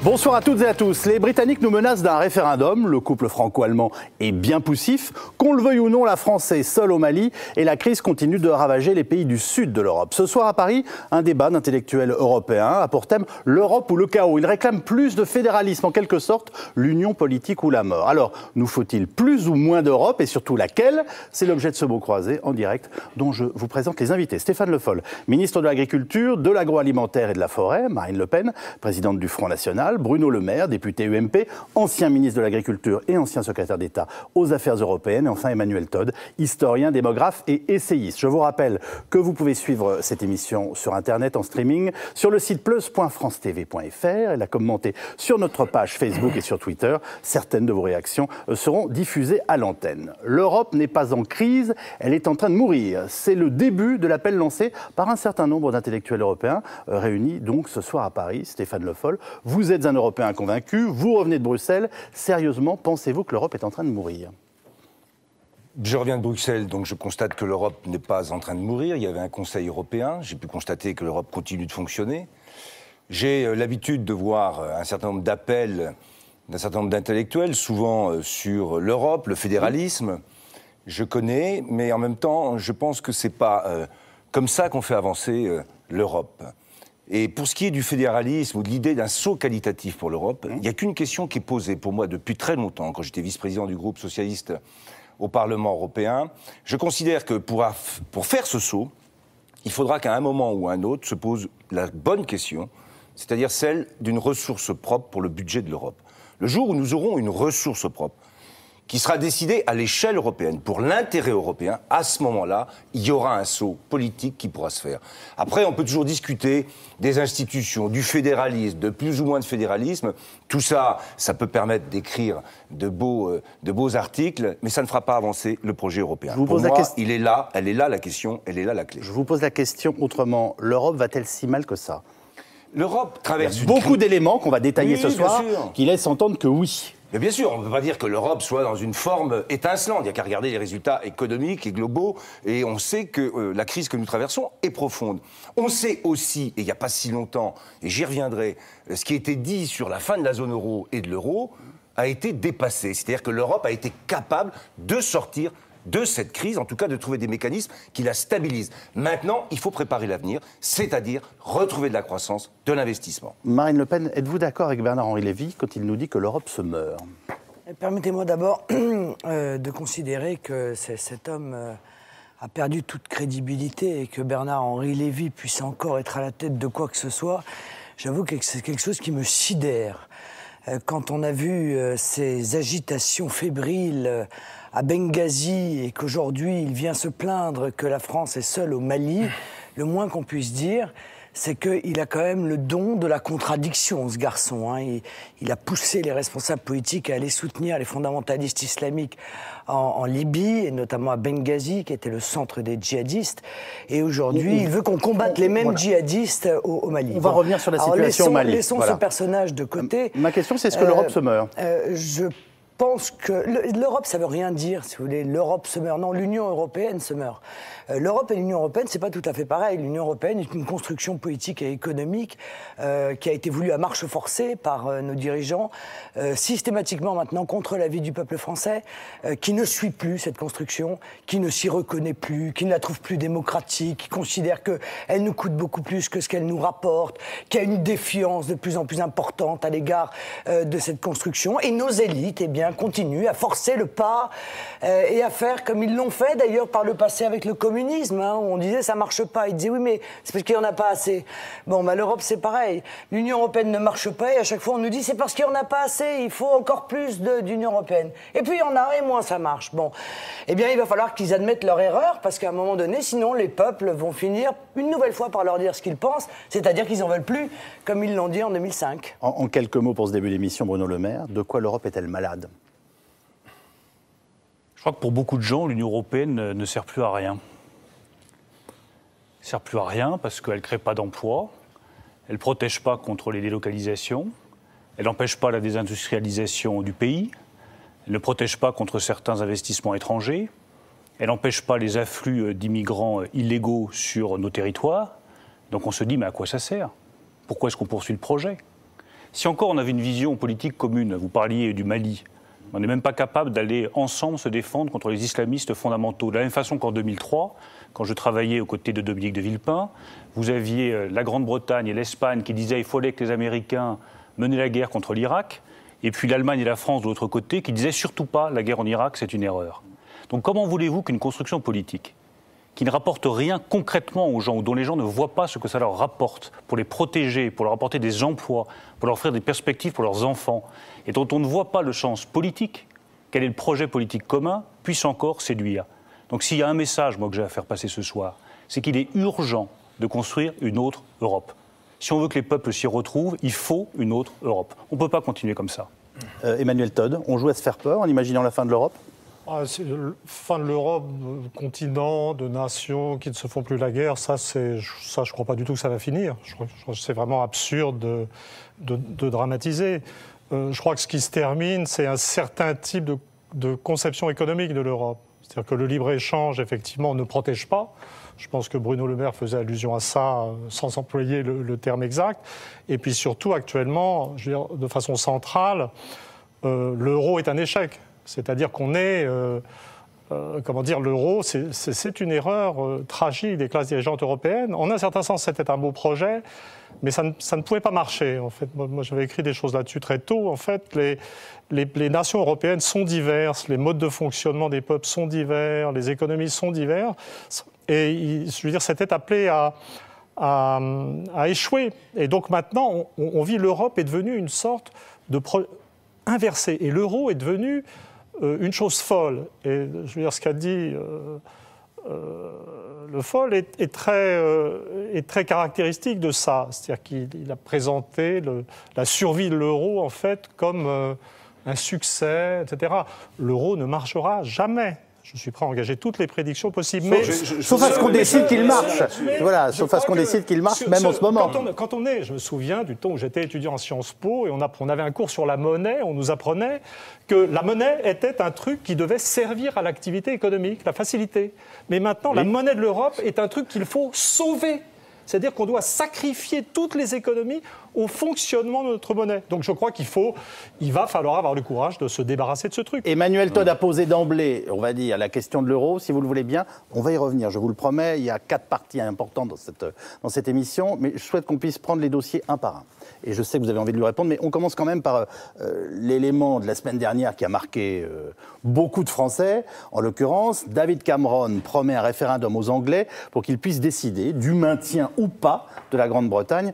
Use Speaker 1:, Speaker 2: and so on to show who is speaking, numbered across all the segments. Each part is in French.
Speaker 1: Bonsoir à toutes et à tous. Les Britanniques nous menacent d'un référendum. Le couple franco-allemand est bien poussif. Qu'on le veuille ou non, la France est seule au Mali et la crise continue de ravager les pays du sud de l'Europe. Ce soir à Paris, un débat d'intellectuels européens a pour thème l'Europe ou le chaos. Ils réclament plus de fédéralisme, en quelque sorte, l'union politique ou la mort. Alors, nous faut-il plus ou moins d'Europe et surtout laquelle? C'est l'objet de ce mot croisé en direct dont je vous présente les invités. Stéphane Le Foll, ministre de l'Agriculture, de l'Agroalimentaire et de la Forêt. Marine Le Pen, présidente du Front National. Bruno Le Maire, député UMP, ancien ministre de l'Agriculture et ancien secrétaire d'État aux Affaires européennes. Et enfin Emmanuel Todd, historien, démographe et essayiste. Je vous rappelle que vous pouvez suivre cette émission sur Internet en streaming, sur le site plus.francetv.fr et la commenter sur notre page Facebook et sur Twitter. Certaines de vos réactions seront diffusées à l'antenne. L'Europe n'est pas en crise, elle est en train de mourir. C'est le début de l'appel lancé par un certain nombre d'intellectuels européens réunis donc ce soir à Paris. Stéphane Le Foll, vous êtes un Européen convaincu, vous revenez de Bruxelles. Sérieusement, pensez-vous que l'Europe est en train de mourir ?
Speaker 2: Je reviens de Bruxelles, donc je constate que l'Europe n'est pas en train de mourir. Il y avait un Conseil européen, j'ai pu constater que l'Europe continue de fonctionner. J'ai l'habitude de voir un certain nombre d'appels d'un certain nombre d'intellectuels, souvent sur l'Europe, le fédéralisme. Je connais, mais en même temps, je pense que c'est pas comme ça qu'on fait avancer l'Europe. Et pour ce qui est du fédéralisme ou de l'idée d'un saut qualitatif pour l'Europe, il n'y a qu'une question qui est posée pour moi depuis très longtemps, quand j'étais vice-président du groupe socialiste au Parlement européen. Je considère que pour faire ce saut, il faudra qu'à un moment ou à un autre se pose la bonne question, c'est-à-dire celle d'une ressource propre pour le budget de l'Europe. Le jour où nous aurons une ressource propre, qui sera décidée à l'échelle européenne, pour l'intérêt européen, à ce moment-là, il y aura un saut politique qui pourra se faire. Après, on peut toujours discuter des institutions, du fédéralisme, de plus ou moins de fédéralisme. Tout ça, ça peut permettre d'écrire de beaux articles, mais ça ne fera pas avancer le projet européen. Pour moi, il est là, elle est là la question, elle est là la clé.
Speaker 1: Je vous pose la question autrement. L'Europe va-t-elle si mal que ça ?
Speaker 2: L'Europe traverse
Speaker 1: Il y a beaucoup d'éléments qu'on va détailler ce soir qui laissent entendre que oui.
Speaker 2: Mais bien sûr, on ne peut pas dire que l'Europe soit dans une forme étincelante. Il n'y a qu'à regarder les résultats économiques et globaux, et on sait que la crise que nous traversons est profonde. On sait aussi, et il n'y a pas si longtemps, et j'y reviendrai, ce qui a été dit sur la fin de la zone euro et de l'euro a été dépassé. C'est-à-dire que l'Europe a été capable de sortir de cette crise, en tout cas de trouver des mécanismes qui la stabilisent. Maintenant, il faut préparer l'avenir, c'est-à-dire retrouver de la croissance, de l'investissement.
Speaker 1: Marine Le Pen, êtes-vous d'accord avec Bernard-Henri Lévy quand il nous dit que l'Europe se meurt ?
Speaker 3: Permettez-moi d'abord de considérer que cet homme a perdu toute crédibilité et que Bernard-Henri Lévy puisse encore être à la tête de quoi que ce soit. J'avoue que c'est quelque chose qui me sidère. Quand on a vu ces agitations fébriles à Benghazi et qu'aujourd'hui il vient se plaindre que la France est seule au Mali, le moins qu'on puisse dire, c'est qu'il a quand même le don de la contradiction, ce garçon. Il a poussé les responsables politiques à aller soutenir les fondamentalistes islamiques en Libye, et notamment à Benghazi, qui était le centre des djihadistes. Et aujourd'hui, il veut qu'on combatte les mêmes djihadistes au Mali.
Speaker 1: On va revenir sur la situation au Mali.
Speaker 3: Laissons ce personnage de côté.
Speaker 1: Ma question, c'est est-ce que l'Europe se meurt ?
Speaker 3: Je pense que l'Europe, ça veut rien dire, si vous voulez. L'Europe se meurt. Non, l'Union européenne se meurt. L'Europe et l'Union européenne, c'est pas tout à fait pareil. L'Union européenne est une construction politique et économique qui a été voulue à marche forcée par nos dirigeants, systématiquement maintenant contre l'avis du peuple français, qui ne suit plus cette construction, qui ne s'y reconnaît plus, qui ne la trouve plus démocratique, qui considère qu'elle nous coûte beaucoup plus que ce qu'elle nous rapporte, qui a une défiance de plus en plus importante à l'égard de cette construction. Et nos élites, eh bien, continuent à forcer le pas et à faire comme ils l'ont fait d'ailleurs par le passé avec le communisme. On disait ça marche pas. Ils disaient oui, mais c'est parce qu'il n'y en a pas assez. Bon, l'Europe c'est pareil. L'Union européenne ne marche pas et à chaque fois on nous dit c'est parce qu'il n'y en a pas assez. Il faut encore plus d'Union européenne. Et puis il y en a et moins ça marche. Bon, eh bien il va falloir qu'ils admettent leur erreur parce qu'à un moment donné, sinon les peuples vont finir une nouvelle fois par leur dire ce qu'ils pensent, c'est-à-dire qu'ils n'en veulent plus, comme ils l'ont dit en 2005.
Speaker 1: En quelques mots pour ce début d'émission, Bruno Le Maire, de quoi l'Europe est-elle malade ?
Speaker 4: Je crois que pour beaucoup de gens, l'Union européenne ne sert plus à rien. Elle ne sert plus à rien parce qu'elle ne crée pas d'emplois, elle ne protège pas contre les délocalisations, elle n'empêche pas la désindustrialisation du pays, elle ne protège pas contre certains investissements étrangers, elle n'empêche pas les afflux d'immigrants illégaux sur nos territoires. Donc on se dit, mais à quoi ça sert ? Pourquoi est-ce qu'on poursuit le projet ? Si encore on avait une vision politique commune, vous parliez du Mali, on n'est même pas capable d'aller ensemble se défendre contre les islamistes fondamentaux. De la même façon qu'en 2003, quand je travaillais aux côtés de Dominique de Villepin, vous aviez la Grande-Bretagne et l'Espagne qui disaient qu'il fallait que les Américains menaient la guerre contre l'Irak, et puis l'Allemagne et la France de l'autre côté qui disaient surtout pas la guerre en Irak, c'est une erreur. Donc comment voulez-vous qu'une construction politique qui ne rapporte rien concrètement aux gens, ou dont les gens ne voient pas ce que ça leur rapporte, pour les protéger, pour leur apporter des emplois, pour leur offrir des perspectives pour leurs enfants, et dont on ne voit pas le sens politique, quel est le projet politique commun, puisse encore séduire. Donc s'il y a un message, moi, que j'ai à faire passer ce soir, c'est qu'il est urgent de construire une autre Europe. Si on veut que les peuples s'y retrouvent, il faut une autre Europe. On ne peut pas continuer comme ça.
Speaker 1: Emmanuel Todd, on joue à se faire peur en imaginant la fin de l'Europe ?
Speaker 5: C'est la fin de l'Europe, continent, de nations qui ne se font plus la guerre, ça je ne crois pas du tout que ça va finir. Je crois que c'est vraiment absurde de dramatiser. Je crois que ce qui se termine, c'est un certain type de conception économique de l'Europe. C'est-à-dire que le libre-échange, effectivement, ne protège pas. Je pense que Bruno Le Maire faisait allusion à ça sans employer le terme exact. Et puis surtout, actuellement, je veux dire, de façon centrale, l'euro est un échec. C'est-à-dire qu'on est, l'euro, c'est une erreur tragique des classes dirigeantes européennes. En un certain sens, c'était un beau projet, mais ça ne pouvait pas marcher. En fait, moi, j'avais écrit des choses là-dessus très tôt. En fait, les nations européennes sont diverses, les modes de fonctionnement des peuples sont divers, les économies sont diverses, et je veux dire, c'était appelé à échouer. Et donc maintenant, on vit, l'Europe est devenue une sorte de inversée, et l'euro est devenu une chose folle. Et je veux dire, ce qu'a dit Le Foll est très caractéristique de ça. C'est-à-dire qu'il a présenté la survie de l'euro, en fait, comme un succès, etc. L'euro ne marchera jamais. Je suis prêt à engager toutes les prédictions possibles.
Speaker 1: Sauf à ce qu'on décide qu'il marche. Voilà, sauf à ce qu'on décide qu'il marche, même en ce moment.
Speaker 5: Je me souviens du temps où j'étais étudiant à Sciences Po et on avait un cours sur la monnaie, on nous apprenait que la monnaie était un truc qui devait servir à l'activité économique, la facilité. Mais maintenant, la monnaie de l'Europe est un truc qu'il faut sauver. C'est-à-dire qu'on doit sacrifier toutes les économies au fonctionnement de notre monnaie. Donc je crois il va falloir avoir le courage de se débarrasser de ce truc.
Speaker 1: Emmanuel Todd a posé d'emblée, on va dire, la question de l'euro. Si vous le voulez bien, on va y revenir, je vous le promets. Il y a 4 parties importantes dans cette émission, mais je souhaite qu'on puisse prendre les dossiers un par un. Et je sais que vous avez envie de lui répondre, mais on commence quand même par l'élément de la semaine dernière qui a marqué beaucoup de Français. En l'occurrence, David Cameron promet un référendum aux Anglais pour qu'ils puissent décider du maintien ou pas de la Grande-Bretagne,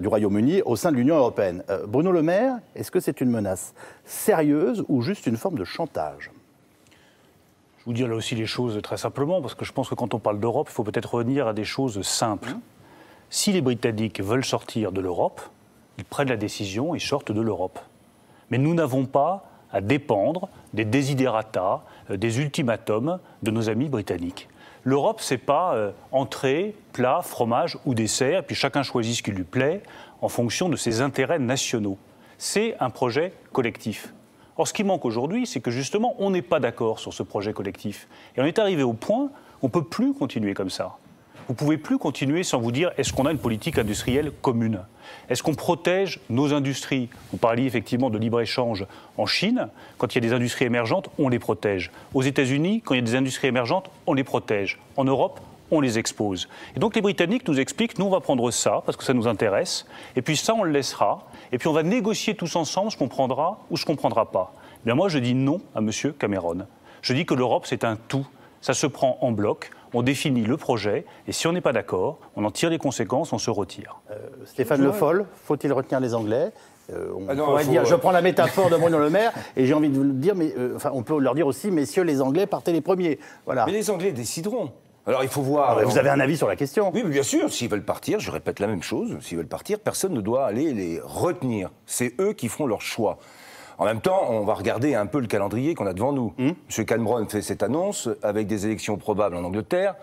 Speaker 1: du Royaume-Uni, au sein de l'Union européenne. Bruno Le Maire, est-ce que c'est une menace sérieuse ou juste une forme de chantage ?
Speaker 4: Je vous dis là aussi les choses très simplement, parce que je pense que quand on parle d'Europe, il faut peut-être revenir à des choses simples. Si les Britanniques veulent sortir de l'Europe, ils prennent la décision et sortent de l'Europe. Mais nous n'avons pas à dépendre des desiderata, des ultimatums de nos amis britanniques. L'Europe, c'est pas entrée, plat, fromage ou dessert, et puis chacun choisit ce qui lui plaît en fonction de ses intérêts nationaux. C'est un projet collectif. Or, ce qui manque aujourd'hui, c'est que justement, on n'est pas d'accord sur ce projet collectif. Et on est arrivé au point où on ne peut plus continuer comme ça. Vous ne pouvez plus continuer sans vous dire, est-ce qu'on a une politique industrielle commune ? Est-ce qu'on protège nos industries ? Vous parliez effectivement de libre-échange en Chine. Quand il y a des industries émergentes, on les protège. Aux États-Unis, quand il y a des industries émergentes, on les protège. En Europe, on les expose. Et donc les Britanniques nous expliquent, nous on va prendre ça, parce que ça nous intéresse, et puis ça on le laissera, et puis on va négocier tous ensemble ce qu'on prendra ou ce qu'on ne prendra pas. Eh bien moi je dis non à M. Cameron. Je dis que l'Europe c'est un tout. Ça se prend en bloc, on définit le projet, et si on n'est pas d'accord, on en tire les conséquences, on se retire.
Speaker 1: Stéphane Le Foll, faut-il retenir les Anglais ? Je prends la métaphore de Bruno Le Maire, et j'ai envie de vous le dire, mais on peut leur dire aussi, messieurs les Anglais, partez les premiers. Voilà.
Speaker 2: Mais les Anglais décideront. Alors il faut voir...
Speaker 1: vous avez un avis sur la question ?
Speaker 2: Oui, mais bien sûr, s'ils veulent partir, je répète la même chose, s'ils veulent partir, personne ne doit aller les retenir. C'est eux qui feront leur choix. En même temps, on va regarder un peu le calendrier qu'on a devant nous. M. Cameron fait cette annonce avec des élections probables en Angleterre,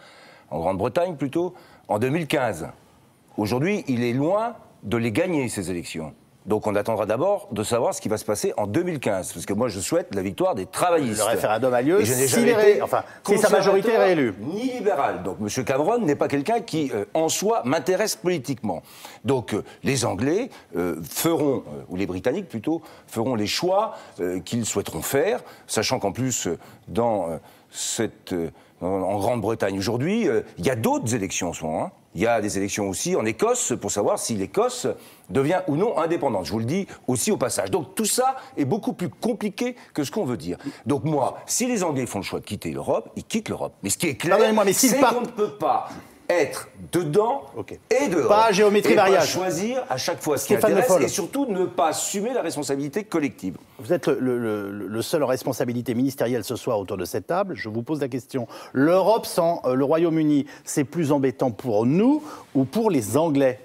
Speaker 2: en Grande-Bretagne plutôt, en 2015. Aujourd'hui, il est loin de les gagner, ces élections. Donc on attendra d'abord de savoir ce qui va se passer en 2015, parce que moi je souhaite la victoire des travaillistes.
Speaker 1: Le référendum a lieu
Speaker 2: Et je n'ai
Speaker 1: si
Speaker 2: jamais été
Speaker 1: sa majorité est réélue.
Speaker 2: Ni libéral. Donc M. Cameron n'est pas quelqu'un qui, en soi, m'intéresse politiquement. Donc les Anglais feront, ou les Britanniques plutôt, feront les choix qu'ils souhaiteront faire, sachant qu'en plus, en Grande-Bretagne aujourd'hui, il y a d'autres élections en ce moment. Il y a des élections aussi en Écosse pour savoir si l'Écosse devient ou non indépendante. Je vous le dis aussi au passage. Donc tout ça est beaucoup plus compliqué que ce qu'on veut dire. Donc moi, si les Anglais font le choix de quitter l'Europe, ils quittent l'Europe. Mais ce qui est clair, c'est qu'on ne peut pas être dedans et dehors.
Speaker 1: Pas géométrie variable.
Speaker 2: Pas choisir à chaque fois ce qui intéresse et surtout ne pas assumer la responsabilité collective.
Speaker 1: Vous êtes le seul en responsabilité ministérielle ce soir autour de cette table. Je vous pose la question. L'Europe sans le Royaume-Uni, c'est plus embêtant pour nous ou pour les Anglais ?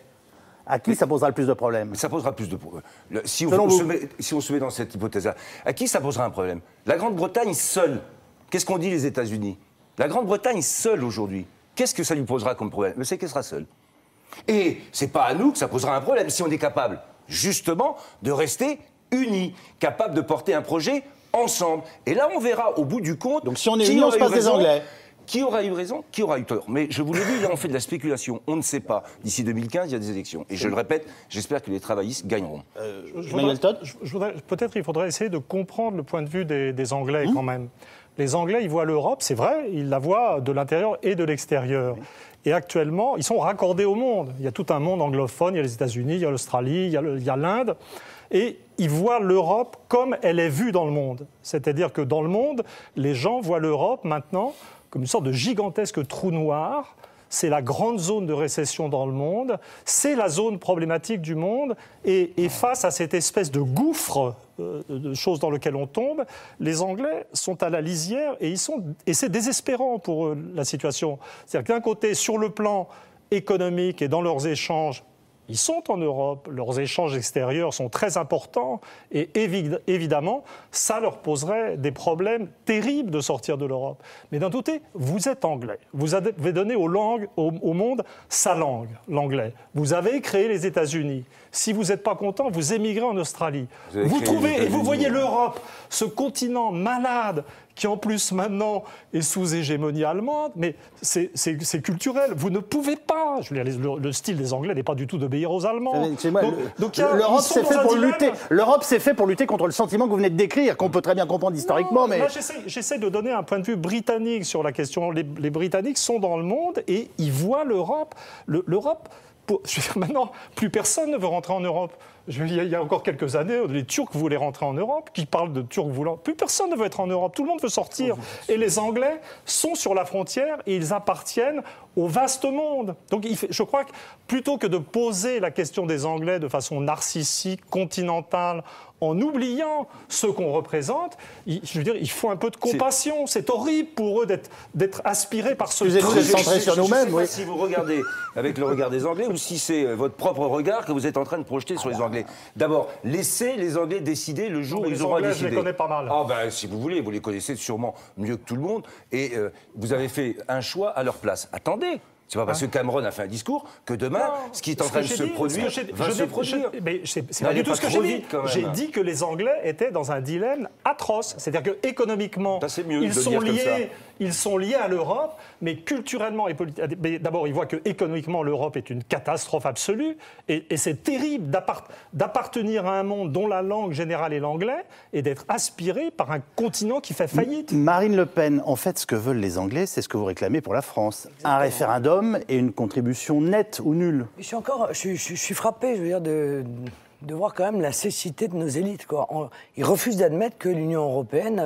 Speaker 1: À qui ça posera le plus de problèmes ?
Speaker 2: Ça posera plus de problèmes. Si on se met dans cette hypothèse-là, à qui ça posera un problème ? La Grande-Bretagne seule. Qu'est-ce qu'ont dit les États-Unis ? La Grande-Bretagne seule aujourd'hui. Qu'est-ce que ça lui posera comme problème ? C'est qu'elle sera seule. Et c'est pas à nous que ça posera un problème si on est capable, justement, de rester unis, capable de porter un projet ensemble. Et là, on verra au bout du compte.
Speaker 1: Donc si on est unis, on se passe des Anglais.
Speaker 2: Qui aura eu raison, qui aura eu tort. Mais je vous l'ai dit, là, on fait de la spéculation. On ne sait pas. D'ici 2015, il y a des élections. Et je le répète, j'espère que les travaillistes gagneront.
Speaker 5: Peut-être il faudrait essayer de comprendre le point de vue des Anglais quand même. Les Anglais, ils voient l'Europe, c'est vrai, ils la voient de l'intérieur et de l'extérieur. Et actuellement, ils sont raccordés au monde. Il y a tout un monde anglophone, il y a les États-Unis, il y a l'Australie, il y a l'Inde. Et ils voient l'Europe comme elle est vue dans le monde. C'est-à-dire que dans le monde, les gens voient l'Europe maintenant comme une sorte de gigantesque trou noir. C'est la grande zone de récession dans le monde, c'est la zone problématique du monde, et face à cette espèce de gouffre de choses dans lequel on tombe, les Anglais sont à la lisière et c'est désespérant pour eux, la situation. C'est-à-dire que d'un côté, sur le plan économique et dans leurs échanges, ils sont en Europe, leurs échanges extérieurs sont très importants et évidemment, ça leur poserait des problèmes terribles de sortir de l'Europe. Mais d'un côté, vous êtes anglais, vous avez donné aux langues, au monde sa langue, l'anglais. Vous avez créé les États-Unis. Si vous n'êtes pas content, vous émigrez en Australie. Vous trouvez, et vous voyez l'Europe, ce continent malade, qui en plus maintenant est sous hégémonie allemande, mais c'est culturel. Vous ne pouvez pas. Je veux dire, le style des Anglais n'est pas du tout d'obéir aux Allemands.
Speaker 1: L'Europe s'est fait pour lutter. L'Europe s'est fait pour lutter contre le sentiment que vous venez de décrire, qu'on peut très bien comprendre historiquement. Mais
Speaker 5: là, j'essaie de donner un point de vue britannique sur la question. Les Britanniques sont dans le monde et ils voient l'Europe. L'Europe. Je veux dire, maintenant, plus personne ne veut rentrer en Europe. Il y a encore quelques années, les Turcs voulaient rentrer en Europe, qui parlent de Turcs voulant... Plus personne ne veut être en Europe, tout le monde veut sortir. Et les Anglais sont sur la frontière et ils appartiennent au vaste monde. Donc je crois que plutôt que de poser la question des Anglais de façon narcissique, continentale, en oubliant ce qu'on représente, je veux dire, il faut un peu de compassion. C'est horrible pour eux d'être aspirés par ce...
Speaker 1: Excusez-nous d'être centrés sur nous-mêmes.
Speaker 2: Je ne sais pas si vous regardez avec le regard des Anglais ou si c'est votre propre regard que vous êtes en train de projeter sur les Anglais. D'abord, laissez les Anglais décider le jour où ils auront décidé.
Speaker 5: Je les connais pas mal.
Speaker 2: Ah ben, si vous voulez, vous les connaissez sûrement mieux que tout le monde. Et vous avez fait un choix à leur place. Attendez. C'est pas parce que Cameron a fait un discours que demain, ce qui est en train de se produire va se produire.
Speaker 5: Mais c'est pas du tout ce que j'ai dit. J'ai dit que les Anglais étaient dans un dilemme atroce. C'est-à-dire qu'économiquement, ils sont liés à l'Europe, mais culturellement et politiquement... D'abord, ils voient qu'économiquement, l'Europe est une catastrophe absolue. Et c'est terrible d'appartenir à un monde dont la langue générale est l'anglais et d'être aspiré par un continent qui fait faillite.
Speaker 1: Marine Le Pen, en fait, ce que veulent les Anglais, c'est ce que vous réclamez pour la France. Exactement. Un référendum et une contribution nette ou nulle.
Speaker 3: Je suis frappé, je veux dire, de voir quand même la cécité de nos élites, quoi. Ils refusent d'admettre que l'Union européenne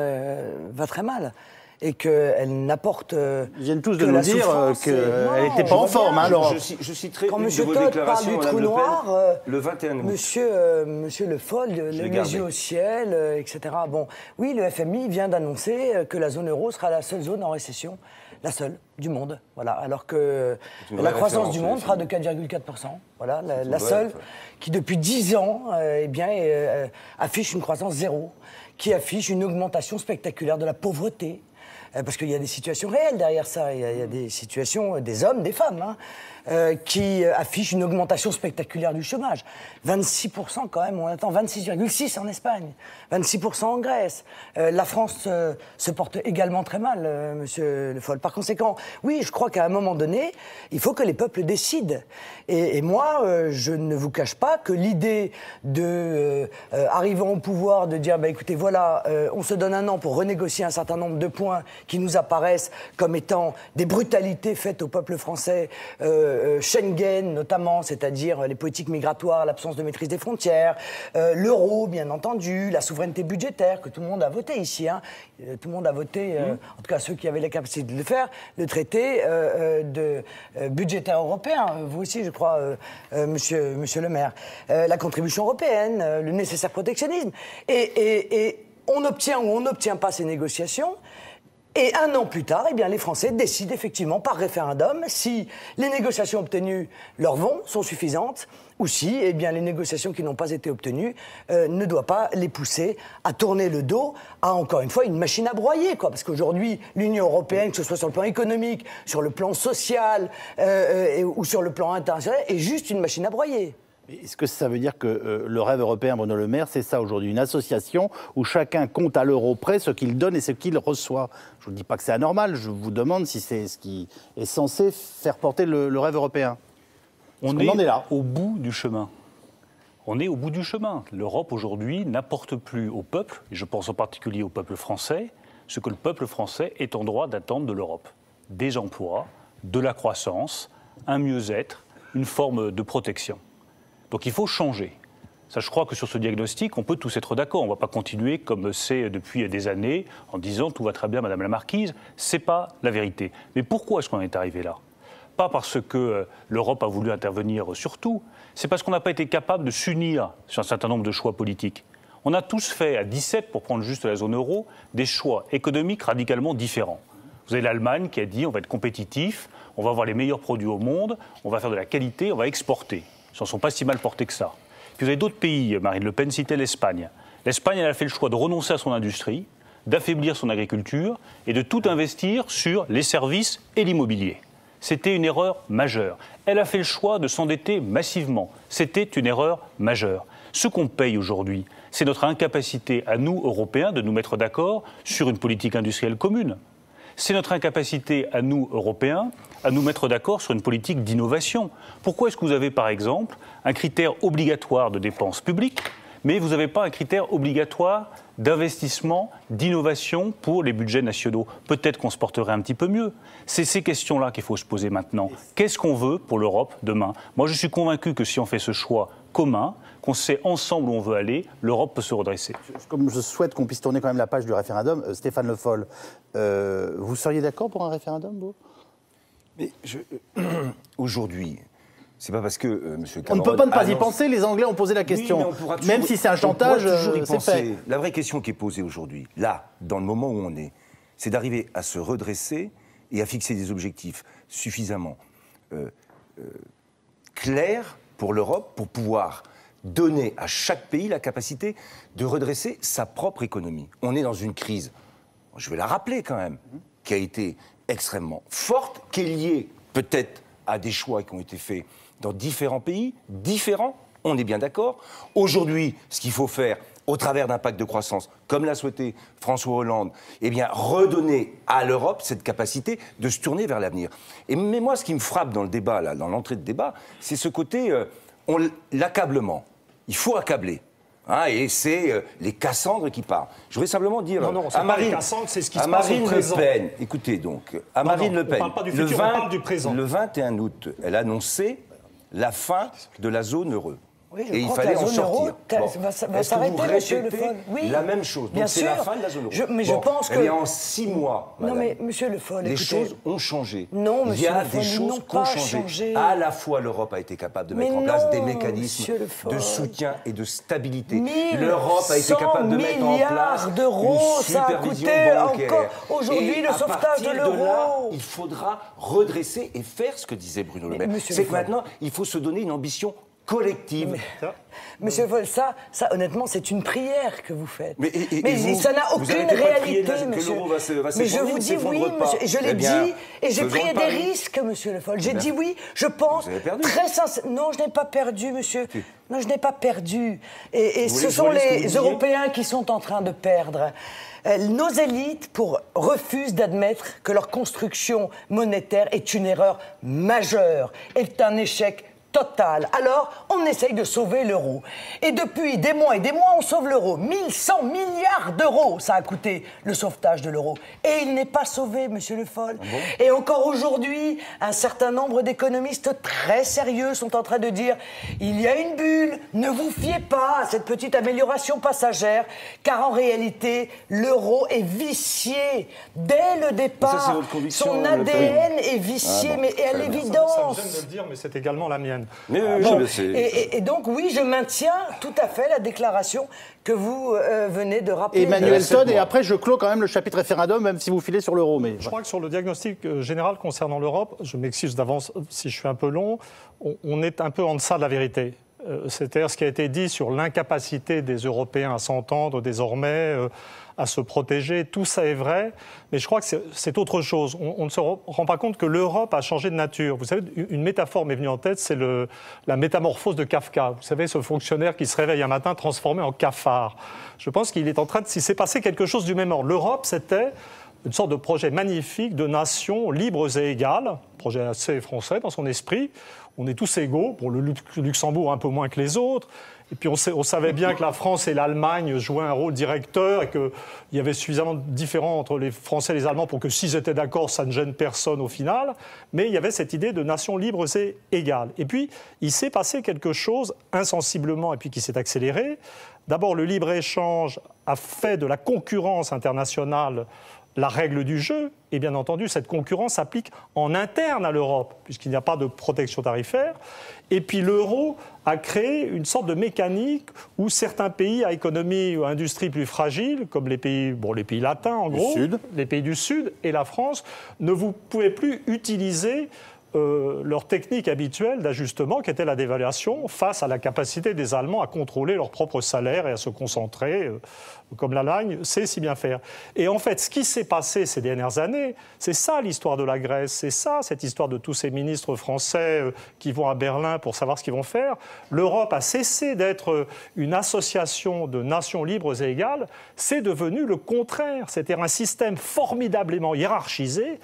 Speaker 3: va très mal. Et qu'elle n'apporte.
Speaker 1: Ils viennent tous de nous dire qu'elle n'était pas en forme, hein, l'Europe.
Speaker 2: Je citerai
Speaker 3: quand
Speaker 2: une
Speaker 3: M.
Speaker 2: de vos
Speaker 3: Todd
Speaker 2: déclarations,
Speaker 3: parle du trou noir,
Speaker 2: le 21 août.
Speaker 3: Monsieur Le Foll, les yeux au ciel, etc. Bon, oui, le FMI vient d'annoncer que la zone euro sera la seule zone en récession, la seule du monde. Voilà, alors que la croissance du monde sera de 4,4%. Voilà, la seule qui, depuis 10 ans, affiche une croissance zéro, qui affiche une augmentation spectaculaire de la pauvreté. parce qu'il y a des situations réelles derrière ça, il y a des situations, des hommes, des femmes, qui affichent une augmentation spectaculaire du chômage. 26% quand même, on attend 26,6% en Espagne, 26% en Grèce. La France se porte également très mal, monsieur Le Foll. Par conséquent, oui, je crois qu'à un moment donné, il faut que les peuples décident. Et moi, je ne vous cache pas que l'idée de, arrivant au pouvoir, de dire, bah, écoutez, voilà, on se donne un an pour renégocier un certain nombre de points qui nous apparaissent comme étant des brutalités faites au peuple français, Schengen notamment, c'est-à-dire les politiques migratoires, l'absence de maîtrise des frontières, l'euro, bien entendu, la souveraineté budgétaire, que tout le monde a voté ici. Tout le monde a voté, en tout cas ceux qui avaient la capacité de le faire, le traité budgétaire européen. Vous aussi, je crois, monsieur le maire. La contribution européenne, le nécessaire protectionnisme. Et on obtient ou on n'obtient pas ces négociations. Et un an plus tard, eh bien, les Français décident effectivement par référendum si les négociations obtenues leur vont, sont suffisantes, ou si eh bien, les négociations qui n'ont pas été obtenues ne doivent pas les pousser à tourner le dos à, encore une fois, une machine à broyer. Parce qu'aujourd'hui, l'Union européenne, que ce soit sur le plan économique, sur le plan social ou sur le plan international, est juste une machine à broyer.
Speaker 1: Est-ce que ça veut dire que le rêve européen, Bruno Le Maire, c'est ça aujourd'hui, une association où chacun compte à l'euro près ce qu'il donne et ce qu'il reçoit? Je ne vous dis pas que c'est anormal, je vous demande si c'est ce qui est censé faire porter le rêve européen.
Speaker 4: On est là, au bout du chemin. On est au bout du chemin. L'Europe aujourd'hui n'apporte plus au peuple, et je pense en particulier au peuple français, ce que le peuple français est en droit d'attendre de l'Europe. Des emplois, de la croissance, un mieux-être, une forme de protection. Donc il faut changer. Ça, je crois que sur ce diagnostic, on peut tous être d'accord. On ne va pas continuer comme c'est depuis des années en disant tout va très bien, Madame la Marquise. Ce n'est pas la vérité. Mais pourquoi est-ce qu'on en est arrivé là? Pas parce que l'Europe a voulu intervenir sur tout. C'est parce qu'on n'a pas été capable de s'unir sur un certain nombre de choix politiques. On a tous fait, à 17, pour prendre juste la zone euro, des choix économiques radicalement différents. Vous avez l'Allemagne qui a dit on va être compétitif, on va avoir les meilleurs produits au monde, on va faire de la qualité, on va exporter. Ils n'en sont pas si mal portés que ça. Puis vous avez d'autres pays, Marine Le Pen citait l'Espagne. L'Espagne, elle a fait le choix de renoncer à son industrie, d'affaiblir son agriculture et de tout investir sur les services et l'immobilier. C'était une erreur majeure. Elle a fait le choix de s'endetter massivement. C'était une erreur majeure. Ce qu'on paye aujourd'hui, c'est notre incapacité à nous, Européens, de nous mettre d'accord sur une politique industrielle commune. C'est notre incapacité à nous, Européens, à nous mettre d'accord sur une politique d'innovation. Pourquoi est-ce que vous avez, par exemple, un critère obligatoire de dépenses publiques, mais vous n'avez pas un critère obligatoire d'investissement, d'innovation pour les budgets nationaux? Peut-être qu'on se porterait un petit peu mieux. C'est ces questions-là qu'il faut se poser maintenant. Qu'est-ce qu'on veut pour l'Europe demain? Moi, je suis convaincu que si on fait ce choix commun, qu'on sait ensemble où on veut aller, l'Europe peut se redresser.
Speaker 1: Comme je souhaite qu'on puisse tourner quand même la page du référendum, Stéphane Le Foll, vous seriez d'accord pour un référendum, vous?
Speaker 2: Mais aujourd'hui, c'est pas parce que M. Cameron...
Speaker 1: On ne peut pas ne pas y penser, les Anglais ont posé la question. Oui, même si c'est un chantage, c'est fait.
Speaker 2: La vraie question qui est posée aujourd'hui, là, dans le moment où on est, c'est d'arriver à se redresser et à fixer des objectifs suffisamment clairs pour l'Europe, pour pouvoir donner à chaque pays la capacité de redresser sa propre économie. On est dans une crise, je vais la rappeler quand même, qui a été extrêmement forte, qui est liée peut-être à des choix qui ont été faits dans différents pays, différents, on est bien d'accord. Aujourd'hui, ce qu'il faut faire, au travers d'un pacte de croissance, comme l'a souhaité François Hollande, eh bien, redonner à l'Europe cette capacité de se tourner vers l'avenir. Mais moi, ce qui me frappe dans le débat, là, dans l'entrée de débat, c'est ce côté, l'accablement. Il faut accabler. Et c'est les Cassandres qui parlent. Je voudrais simplement dire
Speaker 5: à Marine, c'est ce qui se passe au présent.
Speaker 2: Le Pen, écoutez donc, à Marine Le Pen,
Speaker 5: on parle pas du futur, on parle du présent.
Speaker 2: Le 21 août, elle a annoncé la fin de la zone euro.
Speaker 3: Oui,
Speaker 2: et il fallait en sortir.
Speaker 3: Va s'arrêter, monsieur Le Foll.
Speaker 2: Oui, la même chose. Donc c'est la fin de la zone euro.
Speaker 3: Mais je pense que...
Speaker 2: Mais en 6 mois, madame,
Speaker 3: non mais monsieur Le Foll,
Speaker 2: les choses ont changé.
Speaker 3: Non, monsieur Le Foll,
Speaker 2: il y a des choses qui ont changé. À la fois, l'Europe a été capable de mettre en place des mécanismes de soutien et de stabilité. L'Europe a été capable de mettre en place
Speaker 3: d'euros,
Speaker 2: une supervision bancaire.
Speaker 3: Aujourd'hui, le sauvetage de l'euro.
Speaker 2: Il faudra redresser et faire ce que disait Bruno Le Maire. C'est que maintenant, il faut se donner une ambition collective.
Speaker 3: Monsieur Foll, ça, honnêtement, c'est une prière que vous faites.
Speaker 2: Mais vous,
Speaker 3: ça n'a aucune réalité, monsieur. Mais je vous dis oui, monsieur, et je l'ai dit, et j'ai pris des risques, monsieur Le Foll. J'ai dit oui, je pense très sincèrement. Non, je n'ai pas perdu, monsieur. Non, je n'ai pas perdu. Et ce sont les Européens qui sont en train de perdre. Nos élites refusent d'admettre que leur construction monétaire est une erreur majeure, est un échec total. Alors, on essaye de sauver l'euro. Et depuis des mois et des mois, on sauve l'euro. 1100 milliards d'euros, ça a coûté le sauvetage de l'euro. Et il n'est pas sauvé, monsieur Le Foll. Et encore aujourd'hui, un certain nombre d'économistes très sérieux sont en train de dire « Il y a une bulle, ne vous fiez pas à cette petite amélioration passagère, car en réalité, l'euro est vicié. Dès le départ,
Speaker 2: ça, votre conviction,
Speaker 3: son ADN est vicié, mais à l'évidence. »
Speaker 5: Ça me gêne de le dire, mais c'est également la mienne.
Speaker 2: Mais
Speaker 3: et donc, oui, je maintiens tout à fait la déclaration que vous venez de rappeler.
Speaker 1: Emmanuel Todd, et après je clôt quand même le chapitre référendum, même si vous filez sur l'euro. Mais
Speaker 5: je crois que sur le diagnostic général concernant l'Europe, je m'excuse d'avance si je suis un peu long, on est un peu en deçà de la vérité. C'est-à-dire ce qui a été dit sur l'incapacité des Européens à s'entendre désormais, à se protéger, tout ça est vrai, mais je crois que c'est autre chose. On ne se rend pas compte que l'Europe a changé de nature. Vous savez, une métaphore m'est venue en tête, c'est la métamorphose de Kafka. Vous savez, ce fonctionnaire qui se réveille un matin transformé en cafard. Je pense qu'il est en train de s'y passer quelque chose du même ordre. L'Europe, c'était une sorte de projet magnifique de nations libres et égales, projet assez français dans son esprit. On est tous égaux, pour le Luxembourg un peu moins que les autres. Et puis on savait bien que la France et l'Allemagne jouaient un rôle directeur et qu'il y avait suffisamment de différends entre les Français et les Allemands pour que s'ils étaient d'accord, ça ne gêne personne au final. Mais il y avait cette idée de nations libres et égales. Et puis il s'est passé quelque chose insensiblement et puis qui s'est accéléré. D'abord, le libre-échange a fait de la concurrence internationale la règle du jeu, et bien entendu, cette concurrence s'applique en interne à l'Europe, puisqu'il n'y a pas de protection tarifaire. Et puis l'euro a créé une sorte de mécanique où certains pays à économie ou à industrie plus fragile, comme les pays latins en gros, les pays du Sud et la France, ne vous pouvez plus utiliser leur technique habituelle d'ajustement qui était la dévaluation face à la capacité des Allemands à contrôler leur propre salaire et à se concentrer, comme l'Allemagne sait si bien faire. Et en fait, ce qui s'est passé ces dernières années, c'est ça l'histoire de la Grèce, c'est ça cette histoire de tous ces ministres français qui vont à Berlin pour savoir ce qu'ils vont faire. L'Europe a cessé d'être une association de nations libres et égales, c'est devenu le contraire, c'est-à-dire un système formidablement hiérarchisé,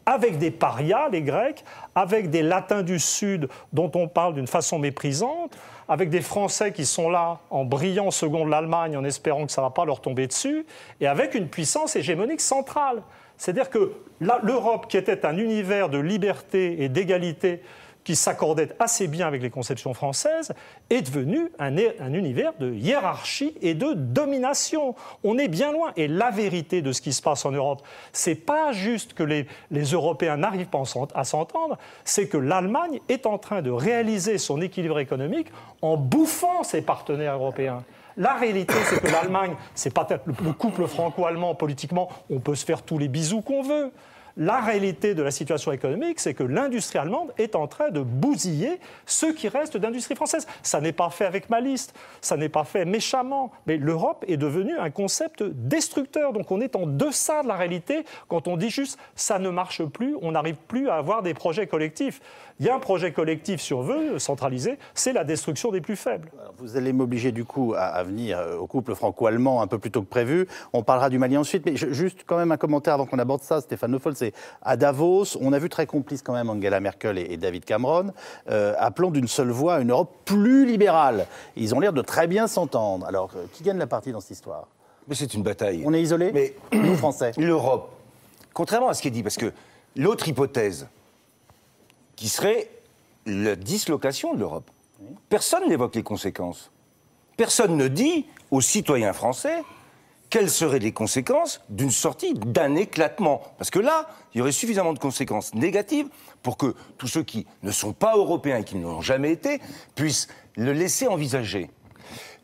Speaker 5: avec des parias, les Grecs, avec des Latins du Sud dont on parle d'une façon méprisante, avec des Français qui sont là en brillant seconde l'Allemagne en espérant que ça ne va pas leur tomber dessus, et avec une puissance hégémonique centrale. C'est-à-dire que l'Europe, qui était un univers de liberté et d'égalité qui s'accordait assez bien avec les conceptions françaises, est devenu un univers de hiérarchie et de domination. On est bien loin. Et la vérité de ce qui se passe en Europe, c'est pas juste que les Européens n'arrivent pas à s'entendre, c'est que l'Allemagne est en train de réaliser son équilibre économique en bouffant ses partenaires européens. La réalité, c'est que l'Allemagne, c'est pas le couple franco-allemand politiquement, on peut se faire tous les bisous qu'on veut. La réalité de la situation économique, c'est que l'industrie allemande est en train de bousiller ce qui reste d'industrie française. Ça n'est pas fait avec malice, ça n'est pas fait méchamment, mais l'Europe est devenue un concept destructeur. Donc on est en deçà de la réalité quand on dit juste « ça ne marche plus, on n'arrive plus à avoir des projets collectifs ». Il y a un projet collectif, si on veut, centralisé, c'est la destruction des plus faibles.
Speaker 1: Alors vous allez m'obliger du coup à venir au couple franco-allemand un peu plus tôt que prévu. On parlera du Mali ensuite, mais juste quand même un commentaire avant qu'on aborde ça. Stéphane Le Foll, c'est à Davos, on a vu très complice quand même Angela Merkel et David Cameron, appelant d'une seule voix une Europe plus libérale. Ils ont l'air de très bien s'entendre. Alors, qui gagne la partie dans cette histoire ?
Speaker 2: Mais c'est une bataille.
Speaker 1: On est isolés,
Speaker 2: mais
Speaker 1: nous Français.
Speaker 2: L'Europe, contrairement à ce qui est dit, parce que l'autre hypothèse, qui serait la dislocation de l'Europe. Oui. Personne n'évoque les conséquences. Personne ne dit aux citoyens français quelles seraient les conséquences d'une sortie, d'un éclatement. Parce que là, il y aurait suffisamment de conséquences négatives pour que tous ceux qui ne sont pas européens et qui ne l'ont jamais été puissent le laisser envisager.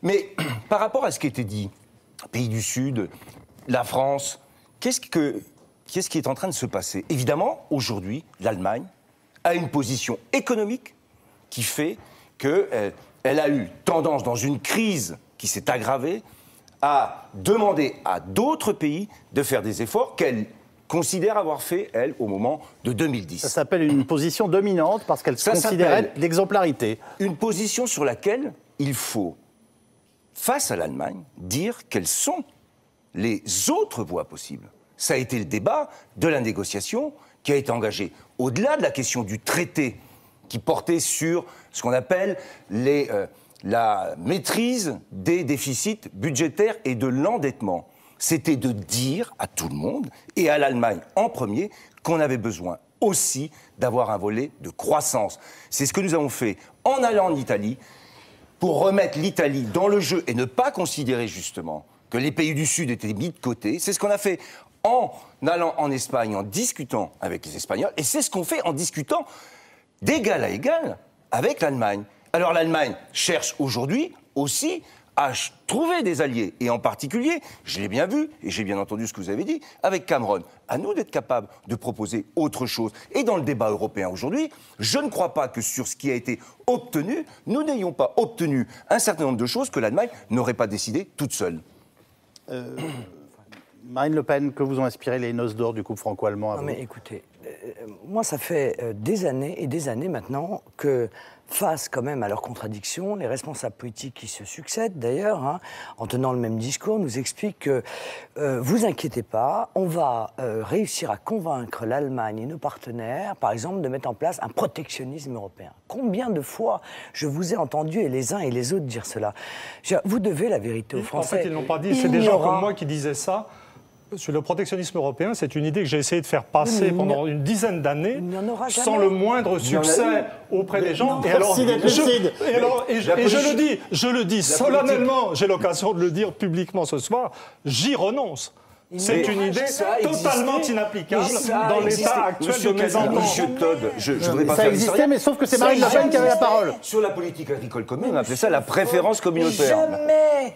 Speaker 2: Mais par rapport à ce qui était dit, pays du Sud, la France, qu'est-ce qui est en train de se passer ? Évidemment, aujourd'hui, l'Allemagne a une position économique qui fait qu'elle elle a eu tendance, dans une crise qui s'est aggravée, à demander à d'autres pays de faire des efforts qu'elle considère avoir fait, elle, au moment de 2010.
Speaker 1: Ça s'appelle une position dominante parce qu'elle considérait l'exemplarité.
Speaker 2: Une position sur laquelle il faut, face à l'Allemagne, dire quelles sont les autres voies possibles. Ça a été le débat de la négociation qui a été engagé au-delà de la question du traité qui portait sur ce qu'on appelle la maîtrise des déficits budgétaires et de l'endettement. C'était de dire à tout le monde, et à l'Allemagne en premier, qu'on avait besoin aussi d'avoir un volet de croissance. C'est ce que nous avons fait en allant en Italie, pour remettre l'Italie dans le jeu et ne pas considérer justement que les pays du Sud étaient mis de côté. C'est ce qu'on a fait en allant en Espagne, en discutant avec les Espagnols, et c'est ce qu'on fait en discutant d'égal à égal avec l'Allemagne. Alors l'Allemagne cherche aujourd'hui aussi à trouver des alliés, et en particulier, je l'ai bien vu, et j'ai bien entendu ce que vous avez dit, avec Cameron. À nous d'être capables de proposer autre chose. Et dans le débat européen aujourd'hui, je ne crois pas que sur ce qui a été obtenu, nous n'ayons pas obtenu un certain nombre de choses que l'Allemagne n'aurait pas décidé toute seule.
Speaker 1: Marine Le Pen, que vous ont inspiré les noces d'or du couple franco-allemand?
Speaker 3: Non mais écoutez, moi ça fait des années et des années maintenant que, face quand même à leurs contradictions, les responsables politiques qui se succèdent d'ailleurs, hein, en tenant le même discours, nous expliquent que vous inquiétez pas, on va réussir à convaincre l'Allemagne et nos partenaires, par exemple, de mettre en place un protectionnisme européen. Combien de fois je vous ai entendu, et les uns et les autres, dire cela? Vous devez la vérité aux Français.
Speaker 5: En fait, ils n'ont pas dit, c'est des gens comme moi qui disaient ça. Sur le protectionnisme européen, c'est une idée que j'ai essayé de faire passer pendant une dizaine d'années, sans le moindre succès auprès des gens. Et alors, je le dis solennellement, j'ai l'occasion de le dire publiquement ce soir, j'y renonce. C'est une idée totalement inapplicable dans l'état actuel de mes enfants.
Speaker 2: Monsieur Todd, je voudrais pas
Speaker 1: ça
Speaker 2: faire
Speaker 1: existait, mais sauf que c'est Marine Le Pen qui avait la parole.
Speaker 2: Sur la politique agricole commune, on appelait ça la préférence communautaire.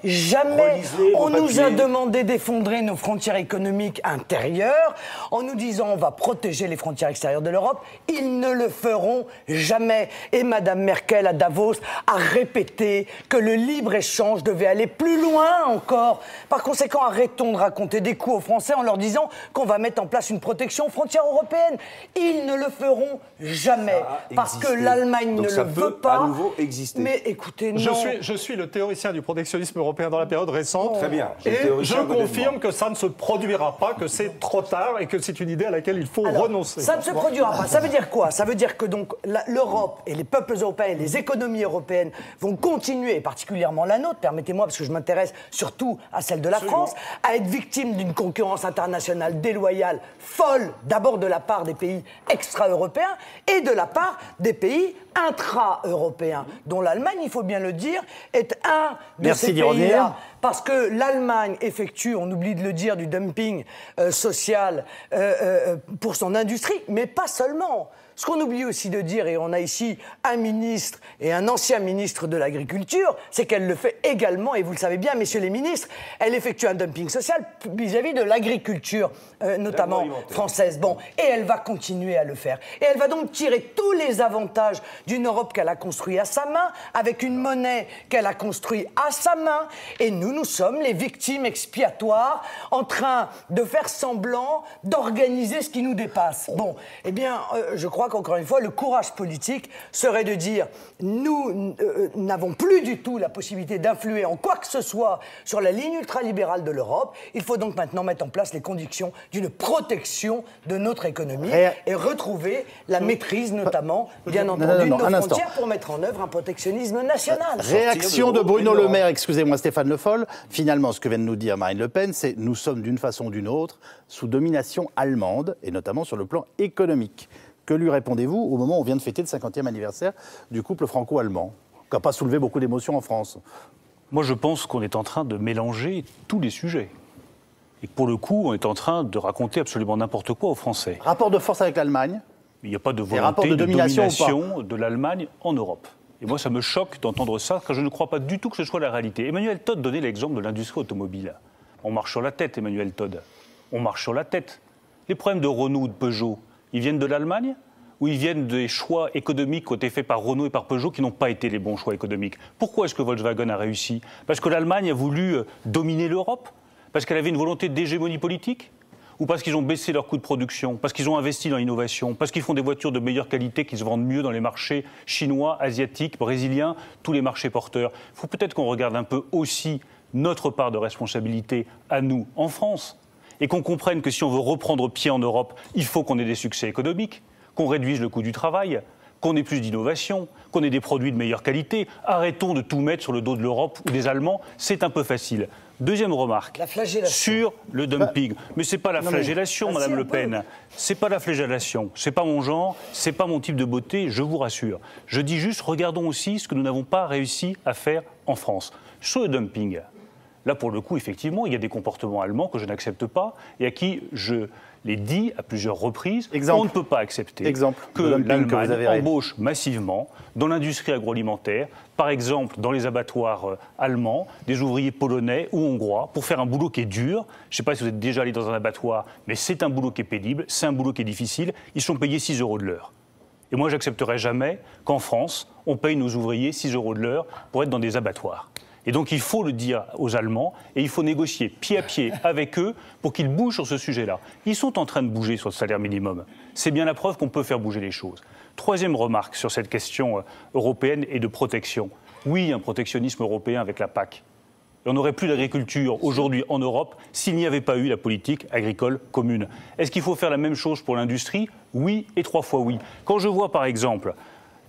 Speaker 3: Jamais on nous a demandé d'effondrer nos frontières économiques intérieures en nous disant on va protéger les frontières extérieures de l'Europe. Ils ne le feront jamais. Et Madame Merkel à Davos a répété que le libre-échange devait aller plus loin encore. Par conséquent, arrêtons de raconter des coups aux Français en leur disant qu'on va mettre en place une protection aux frontières européennes. Ils ne le feront jamais parce que l'Allemagne ne le veut pas.
Speaker 2: À nouveau exister.
Speaker 3: Mais écoutez, non.
Speaker 5: Je suis le théoricien du protectionnisme européen dans la période récente.
Speaker 2: Très bien.
Speaker 5: Et je confirme que ça ne se produira pas, que c'est trop tard et que c'est une idée à laquelle il faut renoncer.
Speaker 3: Ça ne se produira pas. Ça veut dire quoi? Ça veut dire que donc l'Europe et les peuples européens et les économies européennes vont continuer, et particulièrement la nôtre, permettez-moi, parce que je m'intéresse surtout à celle de la France, à être victime d'une concurrence internationale déloyale, folle, d'abord de la part des pays extra-européens et de la part des pays intra-européens, dont l'Allemagne, il faut bien le dire, est un de ces pays-là. Parce que l'Allemagne effectue, on oublie de le dire, du dumping social pour son industrie, mais pas seulement. Ce qu'on oublie aussi de dire, et on a ici un ministre et un ancien ministre de l'Agriculture, c'est qu'elle le fait également, et vous le savez bien, messieurs les ministres, elle effectue un dumping social vis-à-vis de l'agriculture, notamment française. Bon, et elle va continuer à le faire. Et elle va donc tirer tous les avantages d'une Europe qu'elle a construite à sa main, avec une monnaie qu'elle a construite à sa main, et nous sommes les victimes expiatoires en train de faire semblant d'organiser ce qui nous dépasse. Bon, eh bien, je crois qu'encore une fois, le courage politique serait de dire nous n'avons plus du tout la possibilité d'influer en quoi que ce soit sur la ligne ultralibérale de l'Europe. Il faut donc maintenant mettre en place les conditions d'une protection de notre économie et retrouver la maîtrise, notamment, bien entendu, de nos frontières pour mettre en œuvre un protectionnisme national.
Speaker 1: Réaction de Bruno Le Maire, excusez-moi Stéphane Le Foll. Finalement, ce que vient de nous dire Marine Le Pen, c'est nous sommes d'une façon ou d'une autre sous domination allemande, et notamment sur le plan économique. Que lui répondez-vous au moment où on vient de fêter le 50e anniversaire du couple franco-allemand, qui n'a pas soulevé beaucoup d'émotions en France?
Speaker 4: Moi, je pense qu'on est en train de mélanger tous les sujets. Et que pour le coup, on est en train de raconter absolument n'importe quoi aux Français.
Speaker 1: Rapport de force avec l'Allemagne?
Speaker 4: Il n'y a pas de volonté de domination de l'Allemagne en Europe. Et moi, ça me choque d'entendre ça, car je ne crois pas du tout que ce soit la réalité. Emmanuel Todd donnait l'exemple de l'industrie automobile. On marche sur la tête, Emmanuel Todd. On marche sur la tête. Les problèmes de Renault ou de Peugeot, ils viennent de l'Allemagne où ils viennent des choix économiques qui ont été faits par Renault et par Peugeot qui n'ont pas été les bons choix économiques. Pourquoi est-ce que Volkswagen a réussi? Parce que l'Allemagne a voulu dominer l'Europe? Parce qu'elle avait une volonté d'hégémonie politique? Ou parce qu'ils ont baissé leurs coûts de production, parce qu'ils ont investi dans l'innovation, parce qu'ils font des voitures de meilleure qualité qui se vendent mieux dans les marchés chinois, asiatiques, brésiliens, tous les marchés porteurs. Il faut peut-être qu'on regarde un peu aussi notre part de responsabilité à nous, en France, et qu'on comprenne que si on veut reprendre pied en Europe, il faut qu'on ait des succès économiques, qu'on réduise le coût du travail, qu'on ait plus d'innovation, qu'on ait des produits de meilleure qualité. Arrêtons de tout mettre sur le dos de l'Europe ou des Allemands, c'est un peu facile. Deuxième remarque, sur le dumping. Mais c'est pas la flagellation, Madame Le Pen. C'est pas la flagellation. C'est pas mon genre, c'est pas mon type de beauté, je vous rassure. Je dis juste, regardons aussi ce que nous n'avons pas réussi à faire en France. Sur le dumping, là pour le coup, effectivement, il y a des comportements allemands que je n'accepte pas et à qui je l'ai dit à plusieurs reprises, on ne peut pas accepter que l'Allemagne embauche massivement dans l'industrie agroalimentaire, par exemple dans les abattoirs allemands, des ouvriers polonais ou hongrois, pour faire un boulot qui est dur. Je ne sais pas si vous êtes déjà allé dans un abattoir, mais c'est un boulot qui est pénible, c'est un boulot qui est difficile. Ils sont payés 6 € de l'heure. Et moi, j'accepterai jamais qu'en France, on paye nos ouvriers 6 € de l'heure pour être dans des abattoirs. Et donc il faut le dire aux Allemands et il faut négocier pied à pied avec eux pour qu'ils bougent sur ce sujet-là. Ils sont en train de bouger sur le salaire minimum. C'est bien la preuve qu'on peut faire bouger les choses. Troisième remarque sur cette question européenne et de protection. Oui, un protectionnisme européen avec la PAC. Et on n'aurait plus d'agriculture aujourd'hui en Europe s'il n'y avait pas eu la politique agricole commune. Est-ce qu'il faut faire la même chose pour l'industrie? Oui et 3 fois oui. Quand je vois par exemple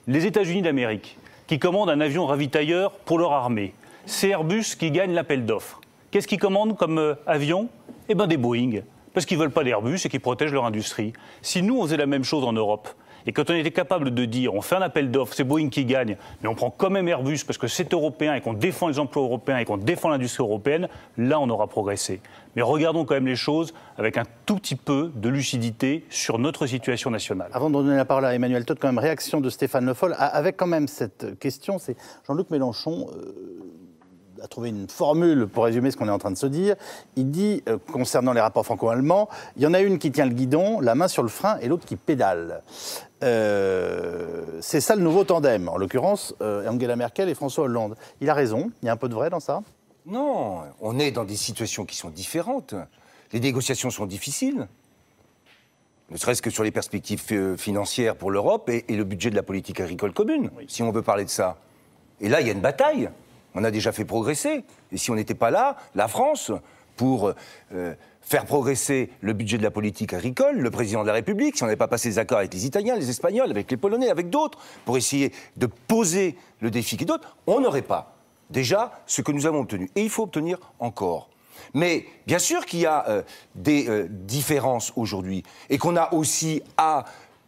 Speaker 4: les États-Unis d'Amérique qui commandent un avion ravitailleur pour leur armée, c'est Airbus qui gagne l'appel d'offres. Qu'est-ce qu'ils commandent comme avion? Eh bien des Boeing, parce qu'ils ne veulent pas d'Airbus et qu'ils protègent leur industrie. Si nous, on faisait la même chose en Europe, et quand on était capable de dire, on fait un appel d'offres, c'est Boeing qui gagne, mais on prend quand même Airbus parce que c'est européen et qu'on défend les emplois européens et qu'on défend l'industrie européenne, là, on aura progressé. Mais regardons quand même les choses avec un tout petit peu de lucidité sur notre situation nationale.
Speaker 1: Avant de donner la parole à Emmanuel Todt, quand même, réaction de Stéphane Le Foll, avec quand même cette question, c'est Jean-Luc Mélenchon a trouvé une formule pour résumer ce qu'on est en train de se dire. Il dit, concernant les rapports franco-allemands, il y en a une qui tient le guidon, la main sur le frein, et l'autre qui pédale. C'est ça le nouveau tandem, en l'occurrence Angela Merkel et François Hollande. Il a raison, il y a un peu de vrai dans ça?
Speaker 2: Non, on est dans des situations qui sont différentes. Les négociations sont difficiles, ne serait-ce que sur les perspectives financières pour l'Europe et le budget de la politique agricole commune, si on veut parler de ça. Et là, il y a une bataille. On a déjà fait progresser. Et si on n'était pas là, la France, pour faire progresser le budget de la politique agricole, le président de la République, si on n'avait pas passé des accords avec les Italiens, les Espagnols, avec les Polonais, avec d'autres, pour essayer de poser le défi qui est d'autres, on n'aurait pas déjà ce que nous avons obtenu. Et il faut obtenir encore. Mais bien sûr qu'il y a des différences aujourd'hui et qu'on a aussi à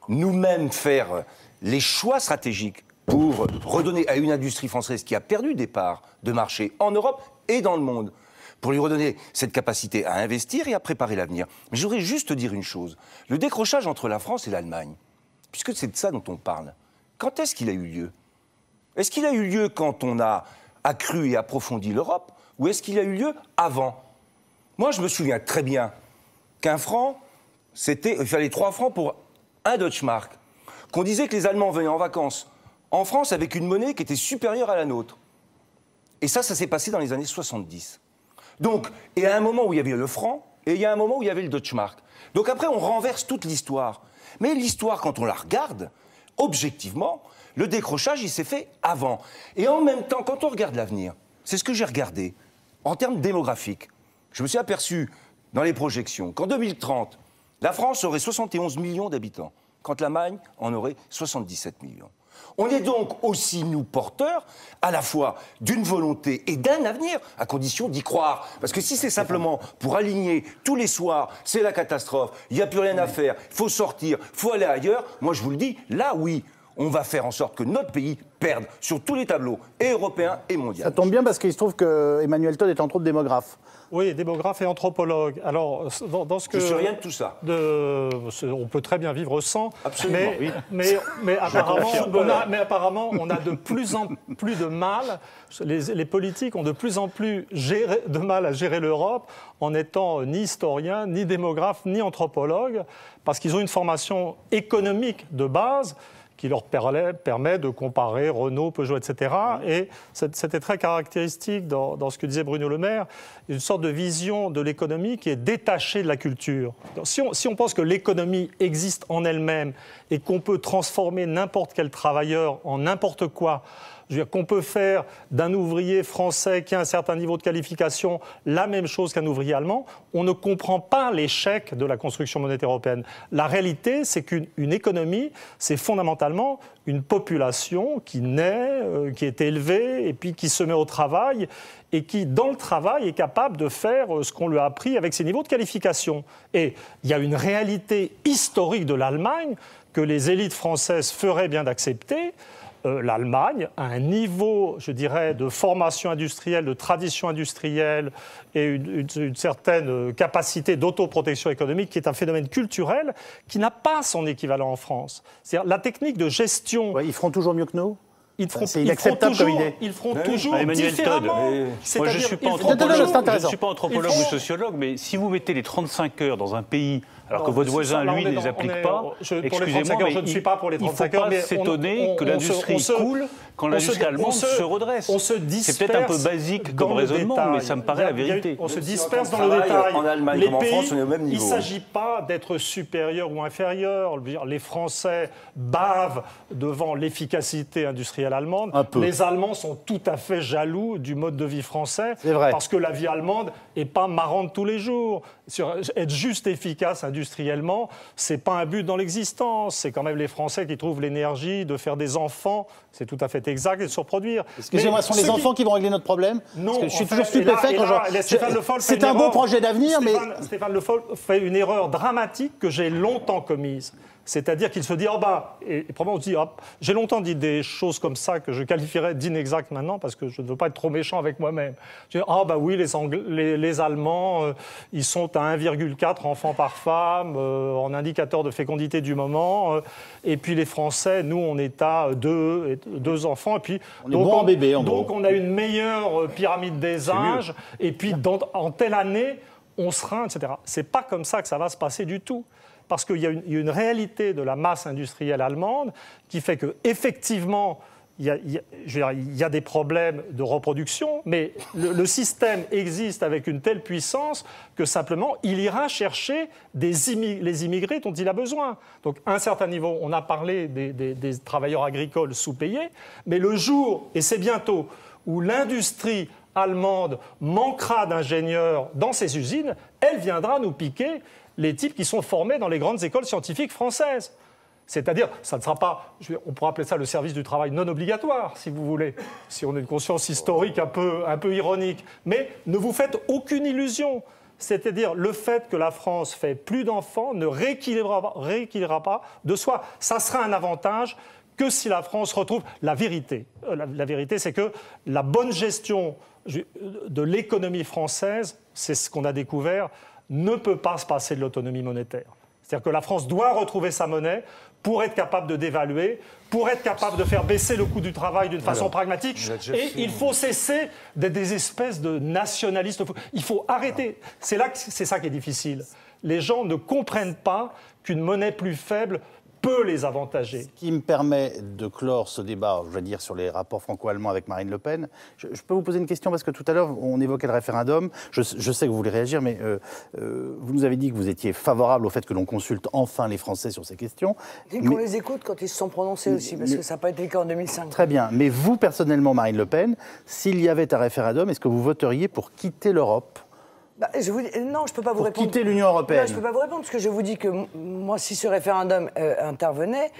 Speaker 2: nous-mêmes faire les choix stratégiques pour redonner à une industrie française qui a perdu des parts de marché en Europe et dans le monde, pour lui redonner cette capacité à investir et à préparer l'avenir. Mais je voudrais juste dire une chose. Le décrochage entre la France et l'Allemagne, puisque c'est de ça dont on parle, quand est-ce qu'il a eu lieu? Est-ce qu'il a eu lieu quand on a accru et approfondi l'Europe, ou est-ce qu'il a eu lieu avant? Moi, je me souviens très bien qu'un franc, il fallait 3 francs pour un Deutschmark, qu'on disait que les Allemands venaient en vacances en France avec une monnaie qui était supérieure à la nôtre. Et ça s'est passé dans les années 70. Donc, et à un moment où il y avait le franc, et il y a un moment où il y avait le Deutschmark. Donc après, on renverse toute l'histoire. Mais l'histoire, quand on la regarde, objectivement, le décrochage, il s'est fait avant. Et en même temps, quand on regarde l'avenir, c'est ce que j'ai regardé, en termes démographiques, je me suis aperçu, dans les projections, qu'en 2030, la France aurait 71 millions d'habitants, quand l'Allemagne en aurait 77 millions. On est donc aussi, nous, porteurs, à la fois d'une volonté et d'un avenir, à condition d'y croire. Parce que si c'est simplement pour aligner tous les soirs, c'est la catastrophe, il n'y a plus rien à faire, il faut sortir, il faut aller ailleurs, moi je vous le dis, là oui, on va faire en sorte que notre pays perde sur tous les tableaux, et européens et mondiaux.
Speaker 1: Ça tombe bien parce qu'il se trouve que Emmanuel Todd est entre autres démographe.
Speaker 5: Oui, démographe et anthropologue. Alors, dans ce que...
Speaker 2: Je ne suis rien de tout ça.
Speaker 5: On peut très bien vivre sans.
Speaker 2: Absolument,
Speaker 5: mais apparemment, on a de plus en plus de mal, les politiques ont de plus en plus de mal à gérer l'Europe en n'étant ni historiens, ni démographes, ni anthropologues, parce qu'ils ont une formation économique de base qui leur permet de comparer Renault, Peugeot, etc. Et c'était très caractéristique dans ce que disait Bruno Le Maire, une sorte de vision de l'économie qui est détachée de la culture. Donc, si on pense que l'économie existe en elle-même et qu'on peut transformer n'importe quel travailleur en n'importe quoi, je veux dire qu'on peut faire d'un ouvrier français qui a un certain niveau de qualification la même chose qu'un ouvrier allemand, on ne comprend pas l'échec de la construction monétaire européenne. La réalité, c'est qu'une économie, c'est fondamentalement une population qui naît, qui est élevée, et puis qui se met au travail, et qui, dans le travail, est capable de faire ce qu'on lui a appris avec ses niveaux de qualification. Et il y a une réalité historique de l'Allemagne que les élites françaises feraient bien d'accepter. L'Allemagne a un niveau, je dirais, de formation industrielle, de tradition industrielle et une certaine capacité d'autoprotection économique qui est un phénomène culturel qui n'a pas son équivalent en France. C'est-à-dire la technique de gestion...
Speaker 1: Ouais, ils feront toujours mieux que nous.
Speaker 5: C'est inacceptable comme idée. Ils feront toujours différemment.
Speaker 4: Moi, je ne suis pas anthropologue ou sociologue, mais si vous mettez les 35 heures dans un pays, alors que votre voisin, lui, ne les applique pas, excusez-moi, mais
Speaker 5: je ne suis pas pour les 35
Speaker 4: heures, il ne faut pas s'étonner que l'industrie coule quand l'industrie allemande se redresse. C'est peut-être un peu basique comme raisonnement, mais ça me paraît la vérité.
Speaker 5: On se disperse dans le détail.
Speaker 2: En Allemagne
Speaker 5: les
Speaker 2: comme en
Speaker 5: pays,
Speaker 2: France, on est au même niveau.
Speaker 5: Il ne s'agit pas d'être supérieur ou inférieur. Les Français bavent devant l'efficacité industrielle allemande. Les Allemands sont tout à fait jaloux du mode de vie français parce que la vie allemande n'est pas marrante tous les jours. Être juste efficace industriellement, ce n'est pas un but dans l'existence. C'est quand même les Français qui trouvent l'énergie de faire des enfants, c'est tout à fait exact, et de se reproduire.
Speaker 1: Excusez-moi, ce sont les enfants qui vont régler notre problème?
Speaker 5: Non,
Speaker 1: parce que je suis toujours stupéfait quand
Speaker 5: c'est
Speaker 1: un beau projet d'avenir, mais...
Speaker 5: Stéphane Le Foll fait une erreur dramatique que j'ai longtemps commise. C'est-à-dire qu'il se dit, et probablement on se dit, j'ai longtemps dit des choses comme ça que je qualifierais d'inexactes maintenant parce que je ne veux pas être trop méchant avec moi-même. Je dis, oui, les Allemands, ils sont à 1,4 enfants par femme en indicateur de fécondité du moment. Et puis les Français, nous, on est à 2 enfants. Et puis,
Speaker 1: on est bon en bébé, en gros.
Speaker 5: Donc on a une meilleure pyramide des âges. Et puis en telle année, on sera, etc. C'est pas comme ça que ça va se passer du tout. Parce qu'il y a une réalité de la masse industrielle allemande qui fait qu'effectivement, il y a des problèmes de reproduction, mais le système existe avec une telle puissance que simplement, il ira chercher les immigrés dont il a besoin. Donc, à un certain niveau, on a parlé des travailleurs agricoles sous-payés, mais le jour, et c'est bientôt, où l'industrie allemande manquera d'ingénieurs dans ses usines, elle viendra nous piquer les types qui sont formés dans les grandes écoles scientifiques françaises. C'est-à-dire, ça ne sera pas, on pourrait appeler ça le service du travail non obligatoire, si vous voulez, si on a une conscience historique un peu ironique. Mais ne vous faites aucune illusion. C'est-à-dire, le fait que la France fait plus d'enfants ne rééquilibrera pas de soi. Ça sera un avantage que si la France retrouve la vérité. La vérité, c'est que la bonne gestion de l'économie française, c'est ce qu'on a découvert, ne peut pas se passer de l'autonomie monétaire. C'est-à-dire que la France doit retrouver sa monnaie pour être capable de dévaluer, pour être capable de faire baisser le coût du travail d'une façon pragmatique. Et il faut cesser d'être des espèces de nationalistes. Il faut arrêter. C'est ça qui est difficile. Les gens ne comprennent pas qu'une monnaie plus faible peut les avantager.
Speaker 1: Ce qui me permet de clore ce débat, je vais dire, sur les rapports franco-allemands avec Marine Le Pen. Je peux vous poser une question, parce que tout à l'heure, on évoquait le référendum. Je sais que vous voulez réagir, mais vous nous avez dit que vous étiez favorable au fait que l'on consulte enfin les Français sur ces questions.
Speaker 3: Et qu'on les écoute quand ils se sont prononcés aussi, parce que ça n'a pas été le cas en 2005.
Speaker 1: Très bien. Mais vous, personnellement, Marine Le Pen, s'il y avait un référendum, est-ce que vous voteriez pour quitter l'Europe ?
Speaker 3: Non, je ne peux pas vous répondre.
Speaker 1: Quitter l'Union européenne.
Speaker 3: Non, je ne peux pas vous répondre, parce que je vous dis que moi, si ce référendum intervenait,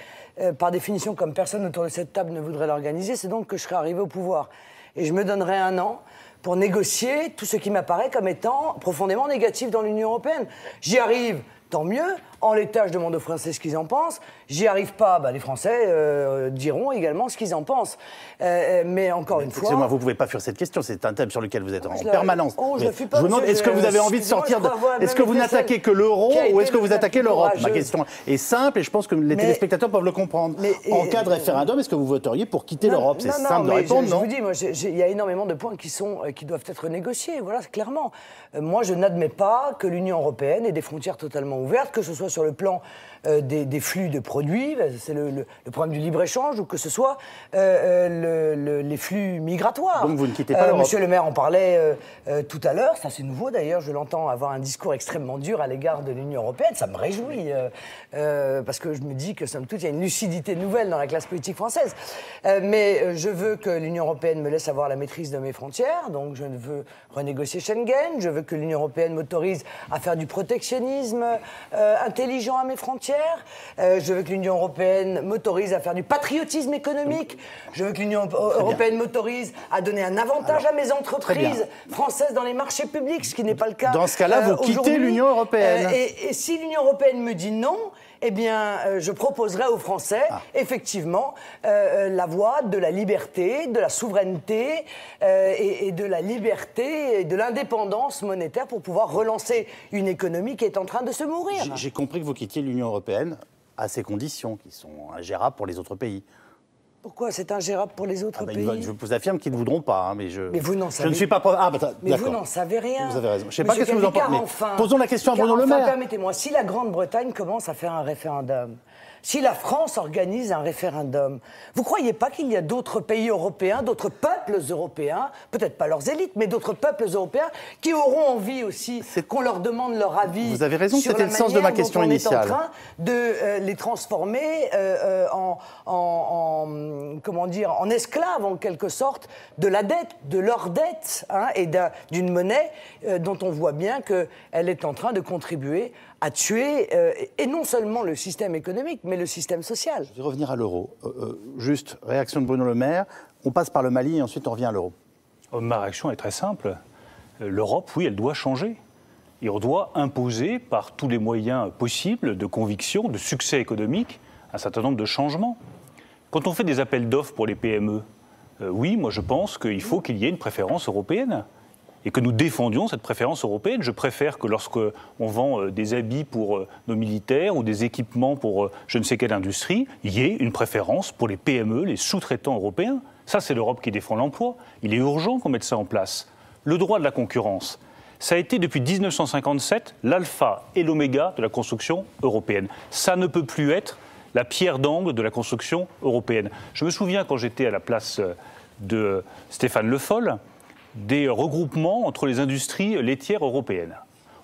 Speaker 3: par définition, comme personne autour de cette table ne voudrait l'organiser, c'est donc que je serais arrivé au pouvoir. Et je me donnerais 1 an pour négocier tout ce qui m'apparaît comme étant profondément négatif dans l'Union européenne. J'y arrive, tant mieux. En l'état, je demande aux Français ce qu'ils en pensent. J'y arrive pas, les Français diront également ce qu'ils en pensent. Mais encore une fois...
Speaker 1: Excusez-moi, vous ne pouvez pas fuir cette question, c'est un thème sur lequel vous êtes en permanence.
Speaker 3: Je
Speaker 1: vous demande, est-ce que vous avez envie de sortir de... Est-ce que vous n'attaquez que l'euro ou est-ce que vous attaquez l'Europe? Ma question est simple et je pense que les téléspectateurs peuvent le comprendre. En cas de référendum, est-ce que vous voteriez pour quitter l'Europe? C'est simple de répondre, non?
Speaker 3: Je vous dis, moi, il y a énormément de points qui doivent être négociés, voilà, clairement. Moi, je n'admets pas que l'Union européenne ait des frontières totalement ouvertes, que ce soit sur le plan des flux de produits, c'est le problème du libre-échange, ou que ce soit les flux migratoires.
Speaker 1: Donc vous ne quittez pas l'Europe.
Speaker 3: Monsieur le maire en parlait tout à l'heure, ça c'est nouveau d'ailleurs, je l'entends avoir un discours extrêmement dur à l'égard de l'Union européenne, ça me réjouit, parce que je me dis que somme toute, il y a une lucidité nouvelle dans la classe politique française. Mais je veux que l'Union européenne me laisse avoir la maîtrise de mes frontières, donc je veux renégocier Schengen, je veux que l'Union européenne m'autorise à faire du protectionnisme intelligent à mes frontières, je veux que l'Union européenne m'autorise à faire du patriotisme économique, je veux que l'Union européenne m'autorise à donner un avantage à mes entreprises françaises dans les marchés publics, ce qui n'est pas le cas.
Speaker 1: Dans ce cas-là, vous quittez l'Union européenne.
Speaker 3: Et si l'Union européenne me dit non, eh bien, je proposerai aux Français, effectivement, la voie de la liberté, de la souveraineté et de la liberté et de l'indépendance monétaire pour pouvoir relancer une économie qui est en train de se mourir.
Speaker 1: J'ai compris que vous quittiez l'Union européenne à ces conditions qui sont ingérables pour les autres pays.
Speaker 3: Pourquoi c'est ingérable pour les autres pays?
Speaker 1: Je vous affirme qu'ils ne voudront pas, hein, mais
Speaker 3: vous n'en savez...
Speaker 1: je ne suis pas...
Speaker 3: mais vous n'en savez rien.
Speaker 1: Vous avez raison. Je ne sais pas qu'est-ce que vous en pensez.
Speaker 3: Enfin,
Speaker 1: posons la question à Bruno Le Maire.
Speaker 3: Permettez-moi, si la Grande-Bretagne commence à faire un référendum, si la France organise un référendum, vous ne croyez pas qu'il y a d'autres pays européens, d'autres peuples européens, peut-être pas leurs élites, mais d'autres peuples européens qui auront envie aussi qu'on leur demande leur avis?
Speaker 1: Vous avez raison, c'était le sens de ma question initiale.
Speaker 3: On est en train de les transformer en esclaves, en quelque sorte, de la dette, de leur dette, et d'une monnaie dont on voit bien qu'elle est en train de contribuer à tuer, et non seulement le système économique, mais le système social.
Speaker 1: Je vais revenir à l'euro. Juste, réaction de Bruno Le Maire. On passe par le Mali et ensuite on revient à l'euro.
Speaker 4: Ma réaction est très simple. L'Europe, oui, elle doit changer. Et on doit imposer par tous les moyens possibles de conviction, de succès économique, un certain nombre de changements. Quand on fait des appels d'offres pour les PME, oui, moi je pense qu'il faut qu'il y ait une préférence européenne. Et que nous défendions cette préférence européenne. Je préfère que lorsqu'on vend des habits pour nos militaires ou des équipements pour je ne sais quelle industrie, il y ait une préférence pour les PME, les sous-traitants européens. Ça, c'est l'Europe qui défend l'emploi. Il est urgent qu'on mette ça en place. Le droit de la concurrence, ça a été depuis 1957 l'alpha et l'oméga de la construction européenne. Ça ne peut plus être la pierre d'angle de la construction européenne. Je me souviens quand j'étais à la place de Stéphane Le Foll, des regroupements entre les industries laitières européennes.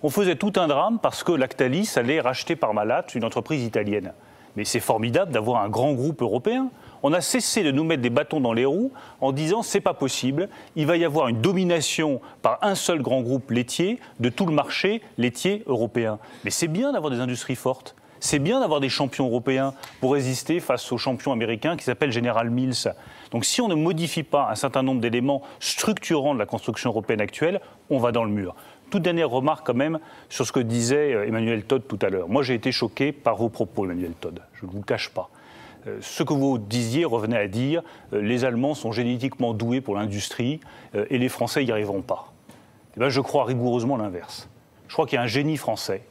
Speaker 4: On faisait tout un drame parce que Lactalis allait racheter Parmalat, une entreprise italienne. Mais c'est formidable d'avoir un grand groupe européen. On a cessé de nous mettre des bâtons dans les roues en disant c'est pas possible, il va y avoir une domination par un seul grand groupe laitier de tout le marché laitier européen. Mais c'est bien d'avoir des industries fortes. C'est bien d'avoir des champions européens pour résister face aux champions américains qui s'appellent General Mills. Donc si on ne modifie pas un certain nombre d'éléments structurants de la construction européenne actuelle, on va dans le mur. Toute dernière remarque quand même sur ce que disait Emmanuel Todd tout à l'heure. Moi j'ai été choqué par vos propos, Emmanuel Todd, je ne vous le cache pas. Ce que vous disiez revenait à dire les Allemands sont génétiquement doués pour l'industrie et les Français n'y arriveront pas. Et bien, je crois rigoureusement l'inverse. Je crois qu'il y a un génie français.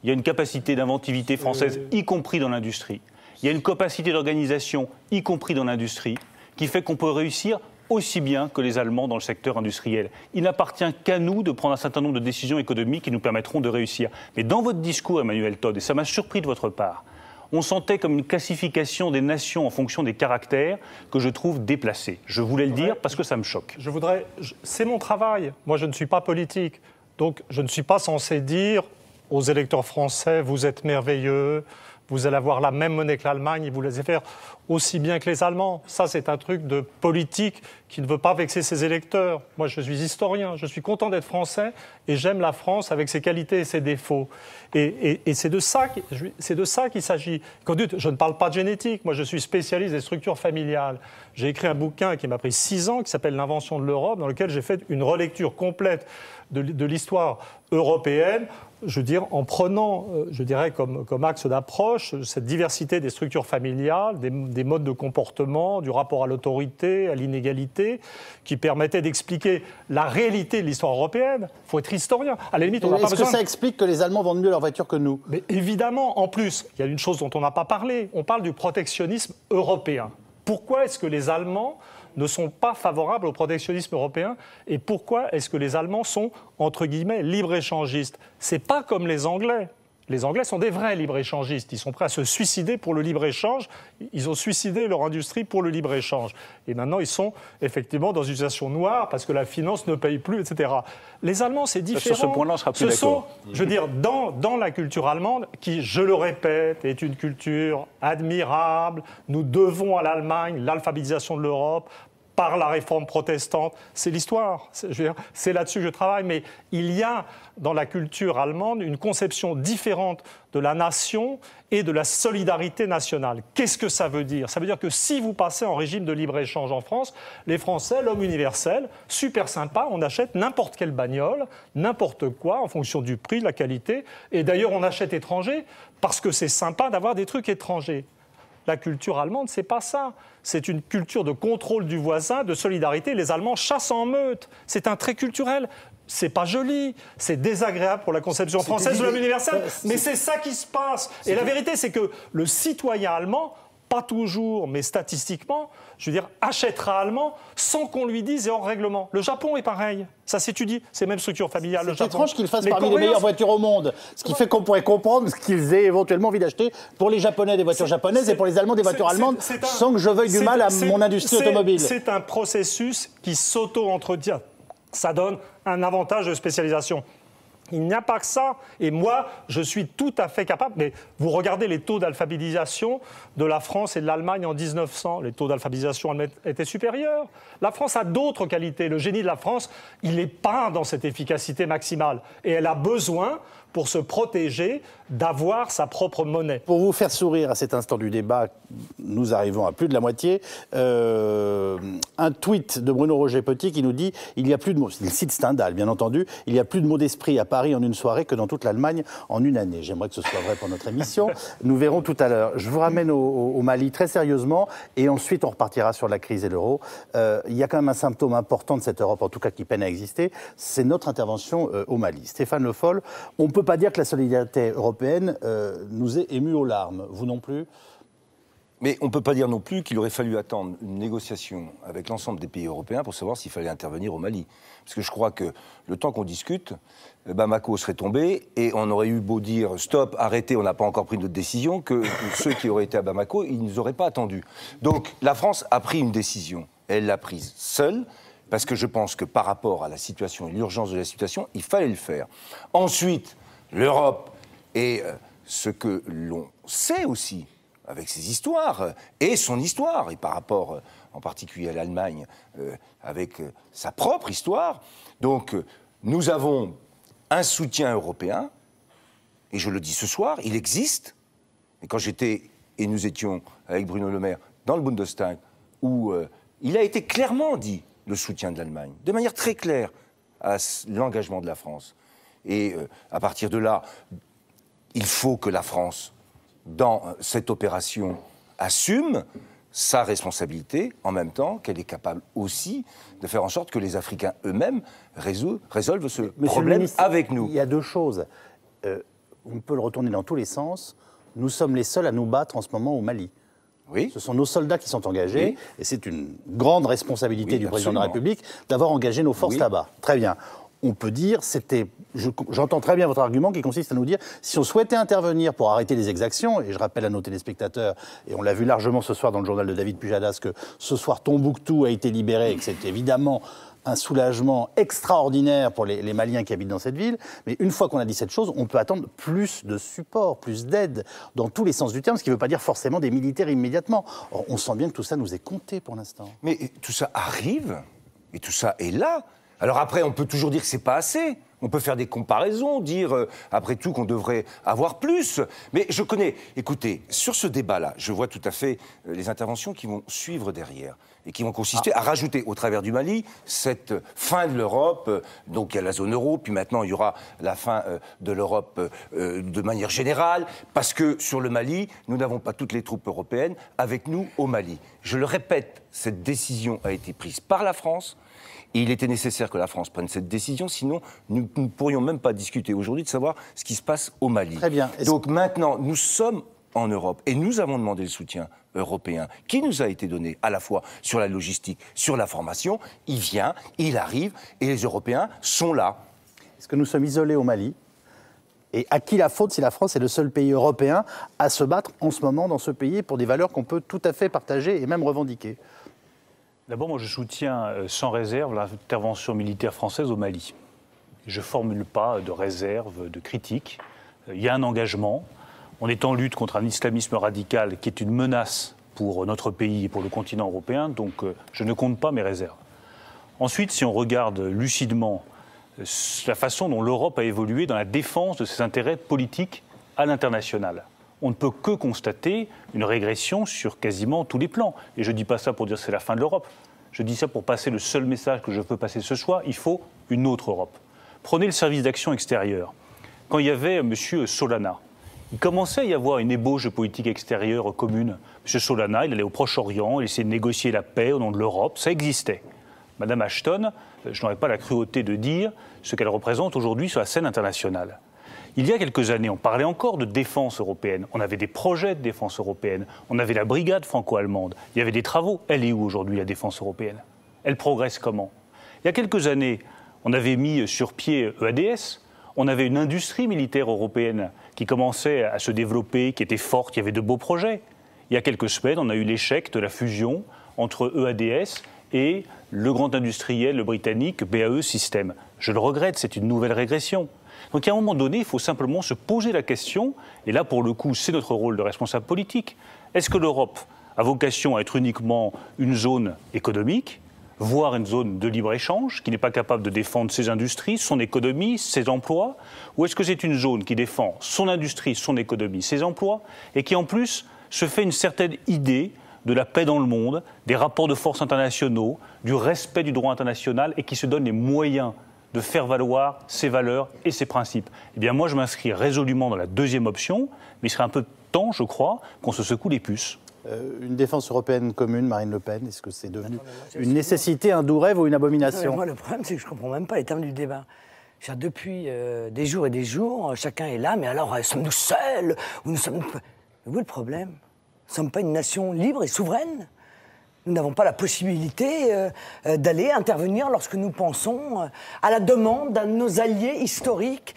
Speaker 4: Il y a une capacité d'inventivité française, y compris dans l'industrie. Il y a une capacité d'organisation, y compris dans l'industrie, qui fait qu'on peut réussir aussi bien que les Allemands dans le secteur industriel. Il n'appartient qu'à nous de prendre un certain nombre de décisions économiques qui nous permettront de réussir. Mais dans votre discours, Emmanuel Todd, et ça m'a surpris de votre part, on sentait comme une classification des nations en fonction des caractères que je trouve déplacée. Je voulais le dire parce que ça me choque.
Speaker 5: C'est mon travail. Moi, je ne suis pas politique. Donc, je ne suis pas censé dire aux électeurs français, vous êtes merveilleux, vous allez avoir la même monnaie que l'Allemagne, vous allez faire aussi bien que les Allemands. Ça, c'est un truc de politique qui ne veut pas vexer ses électeurs. Moi, je suis historien, je suis content d'être français et j'aime la France avec ses qualités et ses défauts. Et c'est de ça qu'il s'agit. Je ne parle pas de génétique, moi je suis spécialiste des structures familiales. J'ai écrit un bouquin qui m'a pris 6 ans, qui s'appelle L'invention de l'Europe, dans lequel j'ai fait une relecture complète de l'histoire européenne, je veux dire, en prenant, je dirais, comme axe d'approche, cette diversité des structures familiales, des modes de comportement, du rapport à l'autorité, à l'inégalité, qui permettaient d'expliquer la réalité de l'histoire européenne. Il faut être historien. À la limite, on n'a pas besoin...
Speaker 1: Est-ce que ça explique que les Allemands vendent mieux leur voiture que nous?
Speaker 5: Mais évidemment, en plus, il y a une chose dont on n'a pas parlé. On parle du protectionnisme européen. Pourquoi est-ce que les Allemands ne sont pas favorables au protectionnisme européen et pourquoi est-ce que les Allemands sont, entre guillemets, libre-échangistes? C'est pas comme les Anglais. Les Anglais sont des vrais libre-échangistes. Ils sont prêts à se suicider pour le libre-échange. Ils ont suicidé leur industrie pour le libre-échange. Et maintenant, ils sont effectivement dans une situation noire parce que la finance ne paye plus, etc. Les Allemands, c'est différent.
Speaker 4: Sur ce point-là, on sera plus d'accord.
Speaker 5: Je veux dire, dans la culture allemande, qui, je le répète, est une culture admirable, nous devons à l'Allemagne l'alphabétisation de l'Europe, par la réforme protestante, c'est l'histoire. C'est là-dessus que je travaille. Mais il y a dans la culture allemande une conception différente de la nation et de la solidarité nationale. Qu'est-ce que ça veut dire? Ça veut dire que si vous passez en régime de libre-échange en France, les Français, l'homme universel, super sympa, on achète n'importe quelle bagnole, n'importe quoi, en fonction du prix, de la qualité. Et d'ailleurs, on achète étranger parce que c'est sympa d'avoir des trucs étrangers. La culture allemande, c'est pas ça. C'est une culture de contrôle du voisin, de solidarité. Les Allemands chassent en meute. C'est un trait culturel. C'est pas joli, c'est désagréable pour la conception française de l'homme universel, mais c'est ça qui se passe. Et la vérité, c'est que le citoyen allemand, pas toujours, mais statistiquement, je veux dire, achètera allemand sans qu'on lui dise et hors règlement. Le Japon est pareil, ça s'étudie, c'est même structure familiale.
Speaker 1: C'est étrange qu'ils fassent parmi les meilleures voitures au monde, ce qui fait qu'on pourrait comprendre ce qu'ils aient éventuellement envie d'acheter pour les Japonais des voitures japonaises et pour les Allemands des voitures allemandes, sans que je veuille du mal à mon industrie automobile.
Speaker 5: C'est un processus qui s'auto-entretient. Ça donne un avantage de spécialisation. Il n'y a pas que ça. Et moi, je suis tout à fait capable. Mais vous regardez les taux d'alphabétisation de la France et de l'Allemagne en 1900. Les taux d'alphabétisation étaient supérieurs. La France a d'autres qualités. Le génie de la France, il n'est pas dans cette efficacité maximale. Et elle a besoin, pour se protéger, d'avoir sa propre monnaie.
Speaker 1: Pour vous faire sourire à cet instant du débat, nous arrivons à plus de la moitié, un tweet de Bruno Roger-Petit qui nous dit « Il y a plus de mots », il cite Stendhal bien entendu, « Il y a plus de mots d'esprit à Paris en une soirée que dans toute l'Allemagne en une année ». J'aimerais que ce soit vrai pour notre émission. Nous verrons tout à l'heure. Je vous ramène au Mali très sérieusement et ensuite on repartira sur la crise et l'euro. Il y a quand même un symptôme important de cette Europe, en tout cas qui peine à exister, c'est notre intervention au Mali. Stéphane Le Foll, on ne peut pas dire que la solidarité européenne nous ait émus aux larmes. Vous non plus?
Speaker 2: Mais on ne peut pas dire non plus qu'il aurait fallu attendre une négociation avec l'ensemble des pays européens pour savoir s'il fallait intervenir au Mali. Parce que je crois que le temps qu'on discute, Bamako serait tombé et on aurait eu beau dire stop, arrêtez, on n'a pas encore pris notre décision, que ceux qui auraient été à Bamako, ils ne nous auraient pas attendus. Donc la France a pris une décision. Elle l'a prise seule. Parce que je pense que par rapport à la situation et l'urgence de la situation, il fallait le faire. Ensuite, l'Europe et ce que l'on sait aussi, avec ses histoires, et son histoire, et par rapport en particulier à l'Allemagne, avec sa propre histoire. Donc, nous avons un soutien européen, et je le dis ce soir, il existe. Et quand j'étais, et nous étions avec Bruno Le Maire, dans le Bundestag, où il a été clairement dit, le soutien de l'Allemagne, de manière très claire, à l'engagement de la France. Et à partir de là, il faut que la France, dans cette opération, assume sa responsabilité, en même temps qu'elle est capable aussi de faire en sorte que les Africains eux-mêmes résolvent ce problème avec nous.
Speaker 1: Il y a deux choses. On peut le retourner dans tous les sens. Nous sommes les seuls à nous battre en ce moment au Mali.
Speaker 2: Oui.
Speaker 1: Ce sont nos soldats qui sont engagés, oui. Et c'est une grande responsabilité du président de la République d'avoir engagé nos forces là-bas. Très bien. On peut dire, j'entends très bien votre argument qui consiste à nous dire, si on souhaitait intervenir pour arrêter les exactions, et je rappelle à nos téléspectateurs, et on l'a vu largement ce soir dans le journal de David Pujadas, que ce soir Tombouctou a été libéré et que c'est évidemment un soulagement extraordinaire pour les Maliens qui habitent dans cette ville. Mais une fois qu'on a dit cette chose, on peut attendre plus de support, plus d'aide, dans tous les sens du terme, ce qui ne veut pas dire forcément des militaires immédiatement. Or, on sent bien que tout ça nous est compté pour l'instant.
Speaker 2: Mais tout ça arrive, et tout ça est là. Alors après, on peut toujours dire que c'est pas assez. On peut faire des comparaisons, dire après tout qu'on devrait avoir plus. Mais je connais, écoutez, sur ce débat-là, je vois tout à fait les interventions qui vont suivre derrière et qui vont consister à rajouter au travers du Mali cette fin de l'Europe, donc il y a la zone euro, puis maintenant il y aura la fin de l'Europe de manière générale, parce que sur le Mali, nous n'avons pas toutes les troupes européennes avec nous au Mali. Je le répète, cette décision a été prise par la France. Et il était nécessaire que la France prenne cette décision, sinon nous ne pourrions même pas discuter aujourd'hui de savoir ce qui se passe au Mali.
Speaker 1: Très bien.
Speaker 2: Donc maintenant, nous sommes en Europe et nous avons demandé le soutien européen qui nous a été donné à la fois sur la logistique, sur la formation. Il vient, il arrive et les Européens sont là.
Speaker 1: Est-ce que nous sommes isolés au Mali ? Et à qui la faute si la France est le seul pays européen à se battre en ce moment dans ce pays pour des valeurs qu'on peut tout à fait partager et même revendiquer ?
Speaker 4: D'abord, moi, je soutiens sans réserve l'intervention militaire française au Mali. Je ne formule pas de réserve, de critique. Il y a un engagement. On est en lutte contre un islamisme radical qui est une menace pour notre pays et pour le continent européen, donc je ne compte pas mes réserves. Ensuite, si on regarde lucidement la façon dont l'Europe a évolué dans la défense de ses intérêts politiques à l'international, on ne peut que constater une régression sur quasiment tous les plans. Et je ne dis pas ça pour dire que c'est la fin de l'Europe. Je dis ça pour passer le seul message que je peux passer ce soir. Il faut une autre Europe. Prenez le service d'action extérieure. Quand il y avait M. Solana, il commençait à y avoir une ébauche de politique extérieure commune. M. Solana, il allait au Proche-Orient, il essayait de négocier la paix au nom de l'Europe. Ça existait. Mme Ashton, je n'aurais pas la cruauté de dire ce qu'elle représente aujourd'hui sur la scène internationale. Il y a quelques années, on parlait encore de défense européenne. On avait des projets de défense européenne. On avait la brigade franco-allemande. Il y avait des travaux. Elle est où aujourd'hui, la défense européenne ? Elle progresse comment ? Il y a quelques années, on avait mis sur pied EADS. On avait une industrie militaire européenne qui commençait à se développer, qui était forte, qui avait de beaux projets. Il y a quelques semaines, on a eu l'échec de la fusion entre EADS et le grand industriel, le britannique BAE Systems. Je le regrette, c'est une nouvelle régression. Donc à un moment donné, il faut simplement se poser la question, et là pour le coup c'est notre rôle de responsable politique, est-ce que l'Europe a vocation à être uniquement une zone économique, voire une zone de libre-échange, qui n'est pas capable de défendre ses industries, son économie, ses emplois, ou est-ce que c'est une zone qui défend son industrie, son économie, ses emplois, et qui en plus se fait une certaine idée de la paix dans le monde, des rapports de force internationaux, du respect du droit international, et qui se donne les moyens de faire valoir ses valeurs et ses principes. Eh bien moi je m'inscris résolument dans la deuxième option, mais il serait un peu temps, je crois, qu'on se secoue les puces.
Speaker 1: Une défense européenne commune, Marine Le Pen, est-ce que c'est devenu une nécessité, un doux rêve ou une abomination ?
Speaker 3: Moi le problème c'est que je ne comprends même pas les termes du débat. Depuis des jours et des jours, chacun est là, mais alors sommes-nous seuls ou nous sommes... Où est le problème ? Nous ne sommes pas une nation libre et souveraine ? Nous n'avons pas la possibilité d'aller intervenir lorsque nous pensons à la demande d'un de nos alliés historiques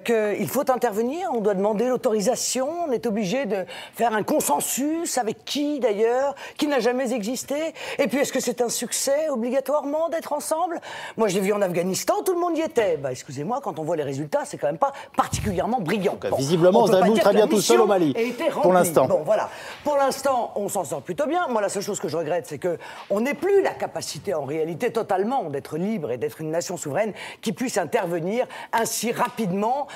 Speaker 3: qu'il faut intervenir. On doit demander l'autorisation, on est obligé de faire un consensus avec qui d'ailleurs, qui n'a jamais existé. Et puis est-ce que c'est un succès obligatoirement d'être ensemble ? Moi je l'ai vu en Afghanistan, tout le monde y était. Excusez-moi, quand on voit les résultats, c'est quand même pas particulièrement brillant.
Speaker 1: Bon, visiblement, on s'avoue très bien tout seul au Mali, pour l'instant.
Speaker 3: Bon, voilà. Pour l'instant, on s'en sort plutôt bien. Moi, la seule chose que je regrette, c'est qu'on n'ait plus la capacité, en réalité, totalement d'être libre et d'être une nation souveraine qui puisse intervenir ainsi rapidement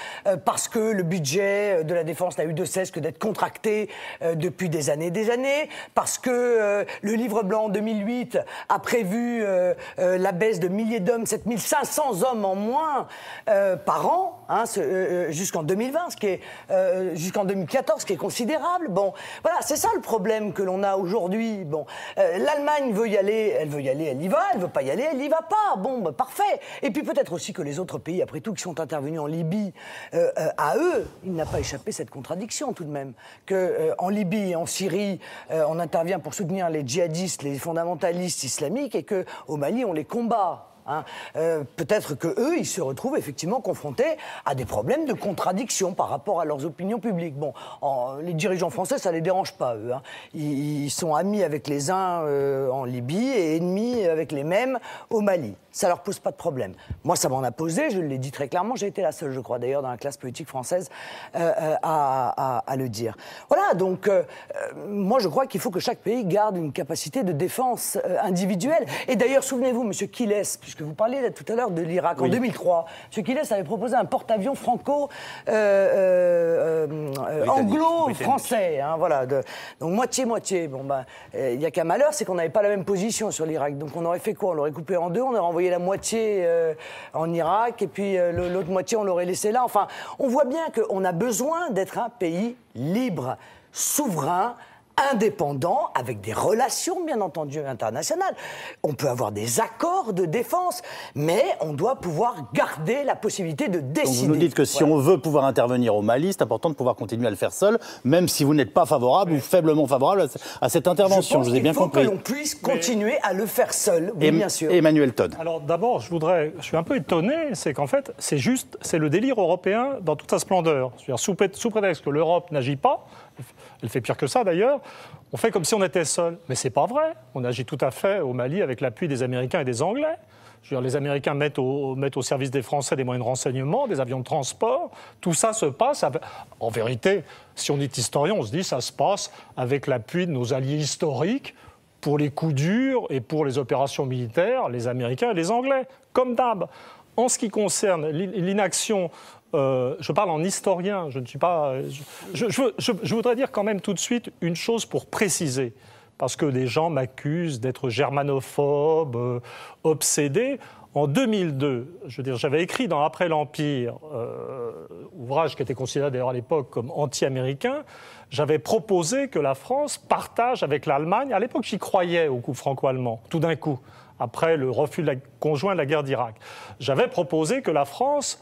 Speaker 3: parce que le budget de la défense n'a eu de cesse que d'être contracté depuis des années, parce que le livre blanc en 2008 a prévu la baisse de milliers d'hommes, 7500 hommes en moins par an, jusqu'en 2020, jusqu'en 2014, ce qui est considérable. Bon, voilà, c'est ça le problème que l'on a aujourd'hui. Bon, l'Allemagne veut y aller, elle y va. Elle veut pas y aller, elle y va pas. Bon, parfait. Et puis peut-être aussi que les autres pays, après tout, qui sont intervenus en Libye, à eux, il n'a pas échappé cette contradiction tout de même. En Libye et en Syrie, on intervient pour soutenir les djihadistes, les fondamentalistes islamiques, et qu'au Mali, on les combat. Peut-être qu'eux, ils se retrouvent effectivement confrontés à des problèmes de contradiction par rapport à leurs opinions publiques. Bon, les dirigeants français, ça ne les dérange pas, eux. Ils sont amis avec les uns en Libye et ennemis avec les mêmes au Mali. Ça ne leur pose pas de problème. Moi, ça m'en a posé, je l'ai dit très clairement. J'ai été la seule, je crois, d'ailleurs, dans la classe politique française à le dire. Voilà, donc, moi, je crois qu'il faut que chaque pays garde une capacité de défense individuelle. Et d'ailleurs, souvenez-vous, M. Quilles, puisque que vous parliez tout à l'heure de l'Irak en 2003. M. Quilles avait proposé un porte-avions anglo-français. Hein, voilà, donc moitié-moitié. Bon, il n'y a qu'un malheur, c'est qu'on n'avait pas la même position sur l'Irak. Donc on aurait fait quoi? On l'aurait coupé en deux, on aurait envoyé la moitié en Irak, et puis l'autre moitié, on l'aurait laissé là. Enfin, on voit bien qu'on a besoin d'être un pays libre, souverain, indépendant, avec des relations, bien entendu, internationales. On peut avoir des accords de défense, mais on doit pouvoir garder la possibilité de décider.
Speaker 1: Donc vous nous dites que si on veut pouvoir intervenir au Mali, c'est important de pouvoir continuer à le faire seul, même si vous n'êtes pas favorable ou faiblement favorable à cette intervention. Je vous ai bien compris.
Speaker 3: Il faut que l'on puisse continuer à le faire seul, oui, bien sûr.
Speaker 1: Emmanuel Todd.
Speaker 5: Alors d'abord, je suis un peu étonné, c'est qu'en fait, c'est le délire européen dans toute sa splendeur. C'est-à-dire, sous prétexte que l'Europe n'agit pas, elle fait pire que ça d'ailleurs, on fait comme si on était seul. Mais c'est pas vrai. On agit tout à fait au Mali avec l'appui des Américains et des Anglais. Je veux dire, les Américains mettent au service des Français des moyens de renseignement, des avions de transport. Tout ça se passe. En vérité, si on est historien, on se dit ça se passe avec l'appui de nos alliés historiques pour les coups durs et pour les opérations militaires, les Américains et les Anglais, comme d'hab. En ce qui concerne l'inaction, je parle en historien, je ne suis pas... Je voudrais dire quand même tout de suite une chose pour préciser, parce que des gens m'accusent d'être germanophobe, obsédé. En 2002, je veux dire, j'avais écrit dans Après l'Empire, ouvrage qui était considéré d'ailleurs à l'époque comme anti-américain, j'avais proposé que la France partage avec l'Allemagne, à l'époque j'y croyais au couple franco-allemand, tout d'un coup, après le refus conjoint de la guerre d'Irak. J'avais proposé que la France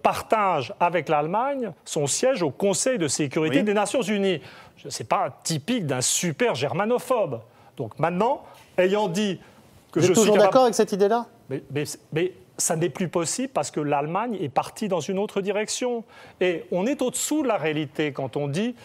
Speaker 5: partage avec l'Allemagne son siège au Conseil de sécurité des Nations Unies. Ce n'est pas typique d'un super germanophobe. Donc maintenant, ayant dit que
Speaker 1: Vous êtes toujours d'accord avec cette idée-là ?
Speaker 5: mais ça n'est plus possible parce que l'Allemagne est partie dans une autre direction. Et on est au-dessous de la réalité quand on dit...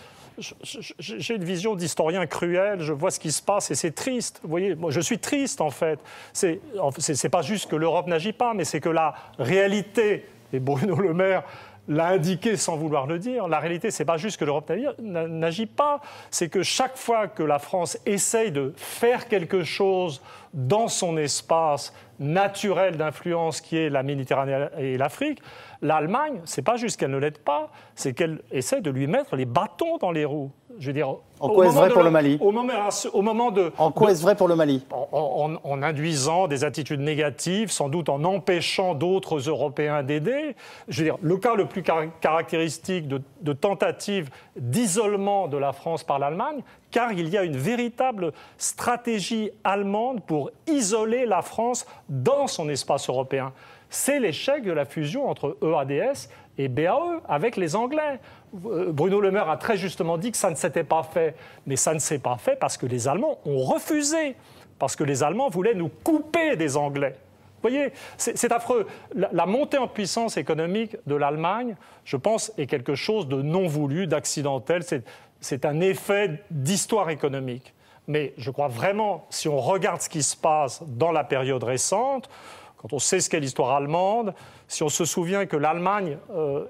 Speaker 5: J'ai une vision d'historien cruel, je vois ce qui se passe et c'est triste. Vous voyez, moi, je suis triste en fait. C'est pas juste que l'Europe n'agit pas, mais c'est que la réalité, et Bruno Le Maire l'a indiqué sans vouloir le dire, la réalité, c'est pas juste que l'Europe n'agit pas, c'est que chaque fois que la France essaye de faire quelque chose dans son espace naturel d'influence qui est la Méditerranée et l'Afrique, l'Allemagne, c'est pas juste qu'elle ne l'aide pas, c'est qu'elle essaie de lui mettre les bâtons dans les roues. Je veux dire,
Speaker 1: en quoi est-ce vrai pour le Mali ?
Speaker 5: Au moment de...
Speaker 1: En quoi est-ce vrai pour le Mali ?
Speaker 5: En induisant des attitudes négatives, sans doute en empêchant d'autres Européens d'aider. Je veux dire, le cas le plus caractéristique de tentative d'isolement de la France par l'Allemagne, car il y a une véritable stratégie allemande pour isoler la France dans son espace européen. C'est l'échec de la fusion entre EADS et BAE avec les Anglais. Bruno Le Maire a très justement dit que ça ne s'était pas fait. Mais ça ne s'est pas fait parce que les Allemands ont refusé. Parce que les Allemands voulaient nous couper des Anglais. Vous voyez, c'est affreux. La montée en puissance économique de l'Allemagne, je pense, est quelque chose de non voulu, d'accidentel. C'est un effet d'histoire économique. Mais je crois vraiment, si on regarde ce qui se passe dans la période récente, quand on sait ce qu'est l'histoire allemande, si on se souvient que l'Allemagne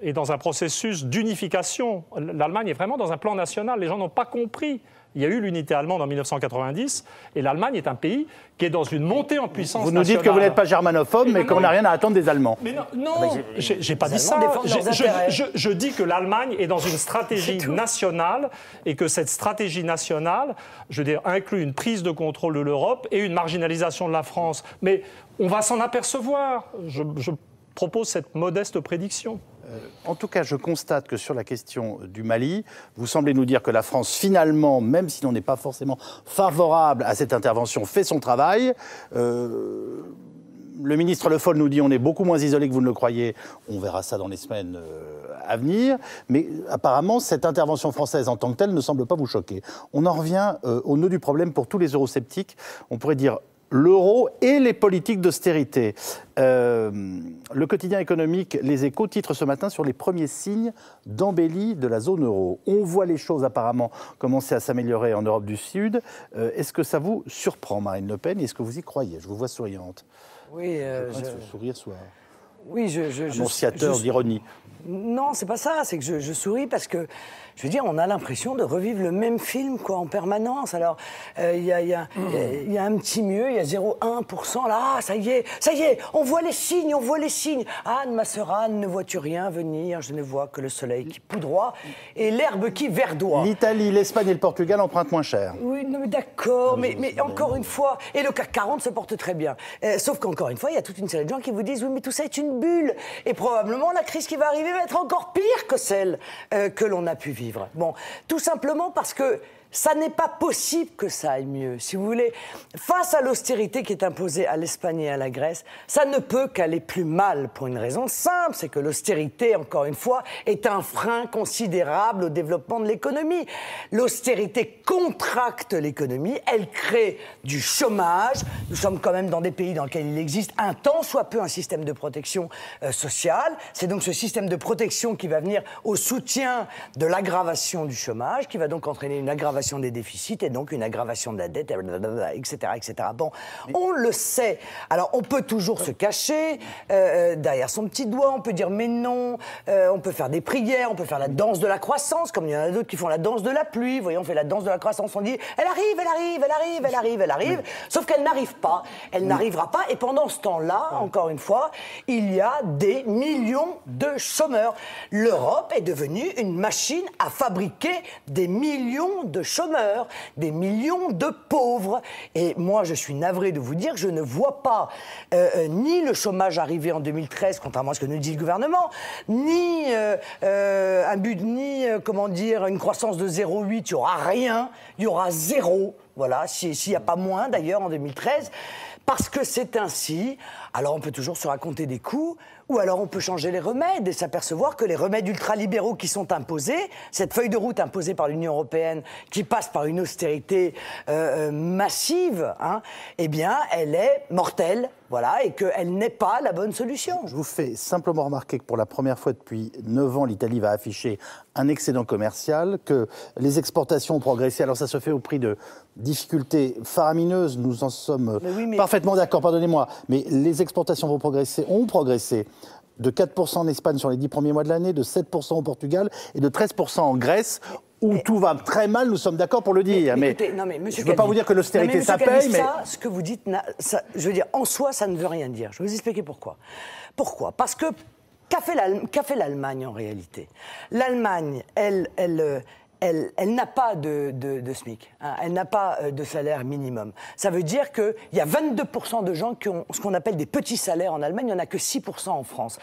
Speaker 5: est dans un processus d'unification, l'Allemagne est vraiment dans un plan national, les gens n'ont pas compris. Il y a eu l'unité allemande en 1990, et l'Allemagne est un pays qui est dans une montée en puissance nationale.
Speaker 1: Vous nous dites que vous n'êtes pas germanophobe, mais qu'on n'a rien à attendre des Allemands.
Speaker 5: Mais non, j'ai pas dit ça. Je dis que l'Allemagne est dans une stratégie nationale, et que cette stratégie nationale, je veux dire, inclut une prise de contrôle de l'Europe et une marginalisation de la France. Mais on va s'en apercevoir. Je propose cette modeste prédiction.
Speaker 1: En tout cas, je constate que sur la question du Mali, vous semblez nous dire que la France, finalement, même si l'on n'est pas forcément favorable à cette intervention, fait son travail. Le ministre Le Foll nous dit on est beaucoup moins isolé que vous ne le croyez. On verra ça dans les semaines à venir. Mais apparemment, cette intervention française en tant que telle ne semble pas vous choquer. On en revient au nœud du problème pour tous les eurosceptiques. On pourrait dire l'euro et les politiques d'austérité. Le quotidien économique Les Échos titre ce matin sur les premiers signes d'embellie de la zone euro. On voit les choses apparemment commencer à s'améliorer en Europe du Sud. Est-ce que ça vous surprend, Marine Le Pen ? Est-ce que vous y croyez ? Je vous vois souriante.
Speaker 3: Oui,
Speaker 1: ce sourire soit...
Speaker 3: Oui,
Speaker 1: annonciateur d'ironie.
Speaker 3: Non, c'est pas ça. C'est que je souris parce que, je veux dire, on a l'impression de revivre le même film, quoi, en permanence. Alors, il y a un petit mieux, il y a 0,1%. Là, ah, ça y est, on voit les signes, Anne, ma sœur Anne, ne vois-tu rien venir? Je ne vois que le soleil qui poudroie et l'herbe qui verdoie.
Speaker 1: L'Italie, l'Espagne et le Portugal empruntent moins cher.
Speaker 3: Oui, non, mais d'accord, mais encore une fois, et le CAC 40 se porte très bien. Sauf qu'encore une fois, il y a toute une série de gens qui vous disent, oui, mais tout ça est une bulle. Et probablement, la crise qui va arriver va être encore pire que celle que l'on a pu vivre. Bon, tout simplement parce que ça n'est pas possible que ça aille mieux, si vous voulez. Face à l'austérité qui est imposée à l'Espagne et à la Grèce, ça ne peut qu'aller plus mal pour une raison simple, c'est que l'austérité, encore une fois, est un frein considérable au développement de l'économie. L'austérité contracte l'économie, elle crée du chômage. Nous sommes quand même dans des pays dans lesquels il existe un tant soit peu un système de protection sociale. C'est donc ce système de protection qui va venir au soutien de l'aggravation du chômage, qui va donc entraîner une aggravation des déficits et donc une aggravation de la dette, etc., etc. Bon, on le sait. Alors, on peut toujours se cacher derrière son petit doigt, on peut dire mais non, on peut faire des prières, on peut faire la danse de la croissance, comme il y en a d'autres qui font la danse de la pluie. Voyons, on fait la danse de la croissance, on dit elle arrive, sauf qu'elle n'arrive pas, elle n'arrivera pas, et pendant ce temps-là, encore une fois, il y a des millions de chômeurs. L'Europe est devenue une machine à fabriquer des millions de chômeurs, des millions de pauvres. Et moi, je suis navré de vous dire que je ne vois pas ni le chômage arriver en 2013, contrairement à ce que nous dit le gouvernement, ni une croissance de 0,8, il n'y aura rien, il y aura zéro, voilà, s'il n'y a pas moins d'ailleurs en 2013, parce que c'est ainsi. Alors on peut toujours se raconter des coups, ou alors on peut changer les remèdes et s'apercevoir que les remèdes ultralibéraux qui sont imposés, cette feuille de route imposée par l'Union européenne, qui passe par une austérité massive, hein, eh bien, elle est mortelle, voilà, et qu'elle n'est pas la bonne solution.
Speaker 1: Je vous fais simplement remarquer que pour la première fois depuis 9 ans, l'Italie va afficher un excédent commercial, que les exportations ont progressé. Alors ça se fait au prix de difficultés faramineuses, nous en sommes parfaitement d'accord, pardonnez-moi, mais les exportations ont progressé de 4% en Espagne sur les 10 premiers mois de l'année, de 7% au Portugal et de 13% en Grèce, où tout va très mal, nous sommes d'accord pour le dire. Mais je ne veux pas vous dire que l'austérité, ça paye, mais...
Speaker 3: Ce que vous dites, je veux dire, en soi, ça ne veut rien dire. Je vais vous expliquer pourquoi. Pourquoi ? Parce que qu'a fait l'Allemagne en réalité ? L'Allemagne, elle n'a pas de SMIC, hein, elle n'a pas de salaire minimum. Ça veut dire qu'il y a 22% de gens qui ont ce qu'on appelle des petits salaires en Allemagne, il n'y en a que 6% en France.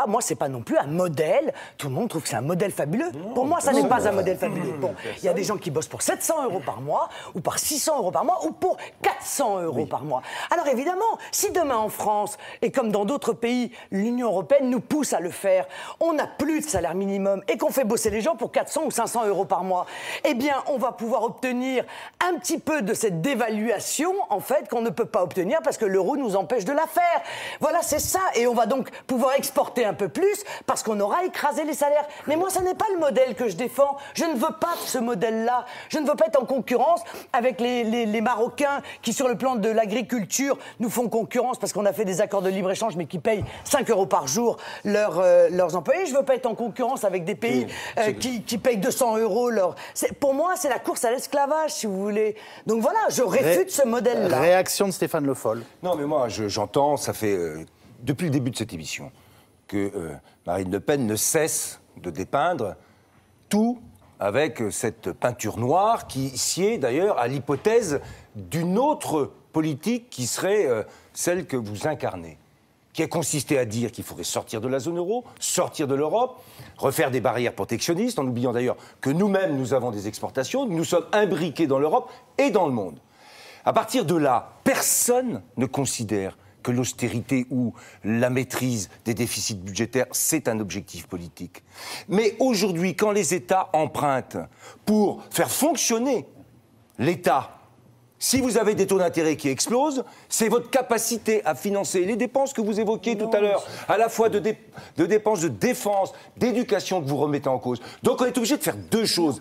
Speaker 3: Moi, c'est pas non plus un modèle, tout le monde trouve que c'est un modèle fabuleux. Pour moi, ça n'est pas un modèle fabuleux. Bon, il y a des gens qui bossent pour 700 € par mois, ou par 600 € par mois, ou pour 400 € par mois. Alors évidemment, si demain en France, et comme dans d'autres pays, l'Union européenne nous pousse à le faire, on n'a plus de salaire minimum, et qu'on fait bosser les gens pour 400 ou 500 € par mois, eh bien, on va pouvoir obtenir un petit peu de cette dévaluation, en fait, qu'on ne peut pas obtenir parce que l'euro nous empêche de la faire. Voilà, c'est ça. Et on va donc pouvoir exporter un peu plus parce qu'on aura écrasé les salaires. Mais moi, ça n'est pas le modèle que je défends. Je ne veux pas ce modèle-là. Je ne veux pas être en concurrence avec les Marocains qui, sur le plan de l'agriculture, nous font concurrence parce qu'on a fait des accords de libre-échange, mais qui payent 5 € par jour leurs employés. Je ne veux pas être en concurrence avec des pays qui payent 200 € pour moi, c'est la course à l'esclavage, si vous voulez. Donc voilà, je réfute ce modèle-là.
Speaker 1: Réaction de Stéphane Le Foll.
Speaker 2: Non, mais moi, j'entends, ça fait depuis le début de cette émission, que Marine Le Pen ne cesse de dépeindre tout avec cette peinture noire qui sied d'ailleurs à l'hypothèse d'une autre politique qui serait celle que vous incarnez, qui a consisté à dire qu'il faudrait sortir de la zone euro, sortir de l'Europe, refaire des barrières protectionnistes, en oubliant d'ailleurs que nous-mêmes, nous avons des exportations, nous sommes imbriqués dans l'Europe et dans le monde. À partir de là, personne ne considère que l'austérité ou la maîtrise des déficits budgétaires, c'est un objectif politique. Mais aujourd'hui, quand les États empruntent pour faire fonctionner l'État, si vous avez des taux d'intérêt qui explosent, c'est votre capacité à financer les dépenses que vous évoquiez tout à l'heure, à la fois de dépenses de défense, d'éducation que vous remettez en cause. Donc on est obligé de faire deux choses.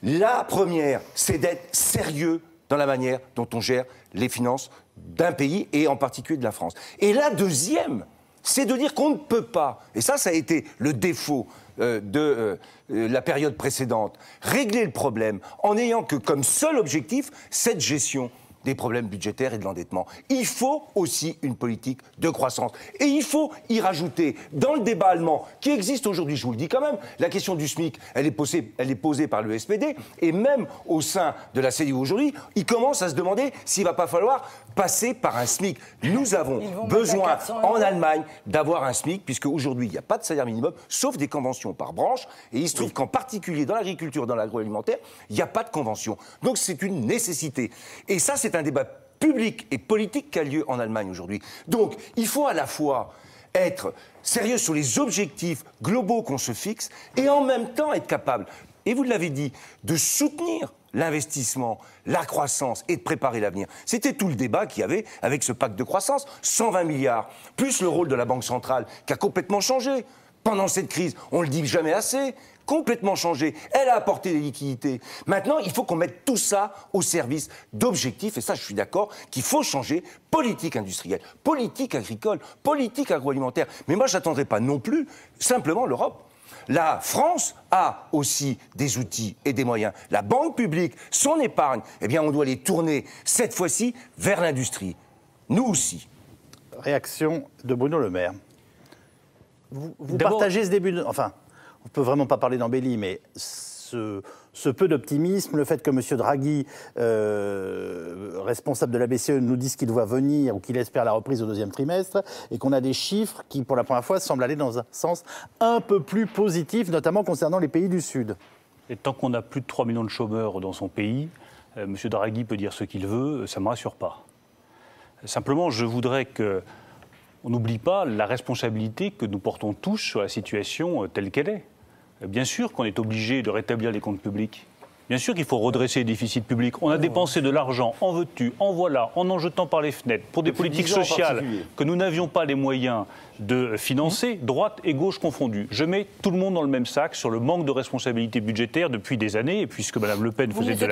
Speaker 2: La première, c'est d'être sérieux dans la manière dont on gère les finances d'un pays et en particulier de la France. Et la deuxième, c'est de dire qu'on ne peut pas, et ça a été le défaut de la période précédente, régler le problème en n'ayant que comme seul objectif cette gestion des problèmes budgétaires et de l'endettement. Il faut aussi une politique de croissance. Et il faut y rajouter, dans le débat allemand, qui existe aujourd'hui, je vous le dis quand même, la question du SMIC, elle est posée par le SPD, et même au sein de la CDU aujourd'hui, ils commencent à se demander s'il ne va pas falloir passer par un SMIC. Nous avons besoin, en Allemagne, d'avoir un SMIC, puisque aujourd'hui, il n'y a pas de salaire minimum, sauf des conventions par branche, et il se trouve qu'en particulier dans l'agriculture, dans l'agroalimentaire, il n'y a pas de convention. Donc c'est une nécessité. Et ça, c'est un débat public et politique qui a lieu en Allemagne aujourd'hui. Donc, il faut à la fois être sérieux sur les objectifs globaux qu'on se fixe et en même temps être capable, et vous l'avez dit, de soutenir l'investissement, la croissance et de préparer l'avenir. C'était tout le débat qu'il y avait avec ce pacte de croissance, 120 milliards, plus le rôle de la Banque centrale qui a complètement changé. Pendant cette crise, on ne le dit jamais assez, complètement changé. Elle a apporté des liquidités. Maintenant, il faut qu'on mette tout ça au service d'objectifs, et ça, je suis d'accord, qu'il faut changer politique industrielle, politique agricole, politique agroalimentaire. Mais moi, je n'attendrai pas non plus simplement l'Europe. La France a aussi des outils et des moyens. La banque publique, son épargne, eh bien, on doit les tourner, cette fois-ci, vers l'industrie. Nous aussi.
Speaker 1: Réaction de Bruno Le Maire. Vous partagez ce début de... Enfin, on ne peut vraiment pas parler d'embellie, mais ce peu d'optimisme, le fait que M. Draghi, responsable de la BCE, nous dise qu'il doit venir ou qu'il espère la reprise au deuxième trimestre, et qu'on a des chiffres qui, pour la première fois, semblent aller dans un sens un peu plus positif, notamment concernant les pays du Sud.
Speaker 4: Et tant qu'on a plus de 3 millions de chômeurs dans son pays, M. Draghi peut dire ce qu'il veut, ça ne me rassure pas. Simplement, je voudrais qu'on n'oublie pas la responsabilité que nous portons tous sur la situation telle qu'elle est. Bien sûr qu'on est obligé de rétablir les comptes publics. Bien sûr qu'il faut redresser les déficits publics. On a dépensé de l'argent, en veux-tu, en voilà, en jetant par les fenêtres, pour des politiques sociales que nous n'avions pas les moyens de financer, droite et gauche confondues. Je mets tout le monde dans le même sac sur le manque de responsabilité budgétaire depuis des années, et puisque Mme Le Pen faisait de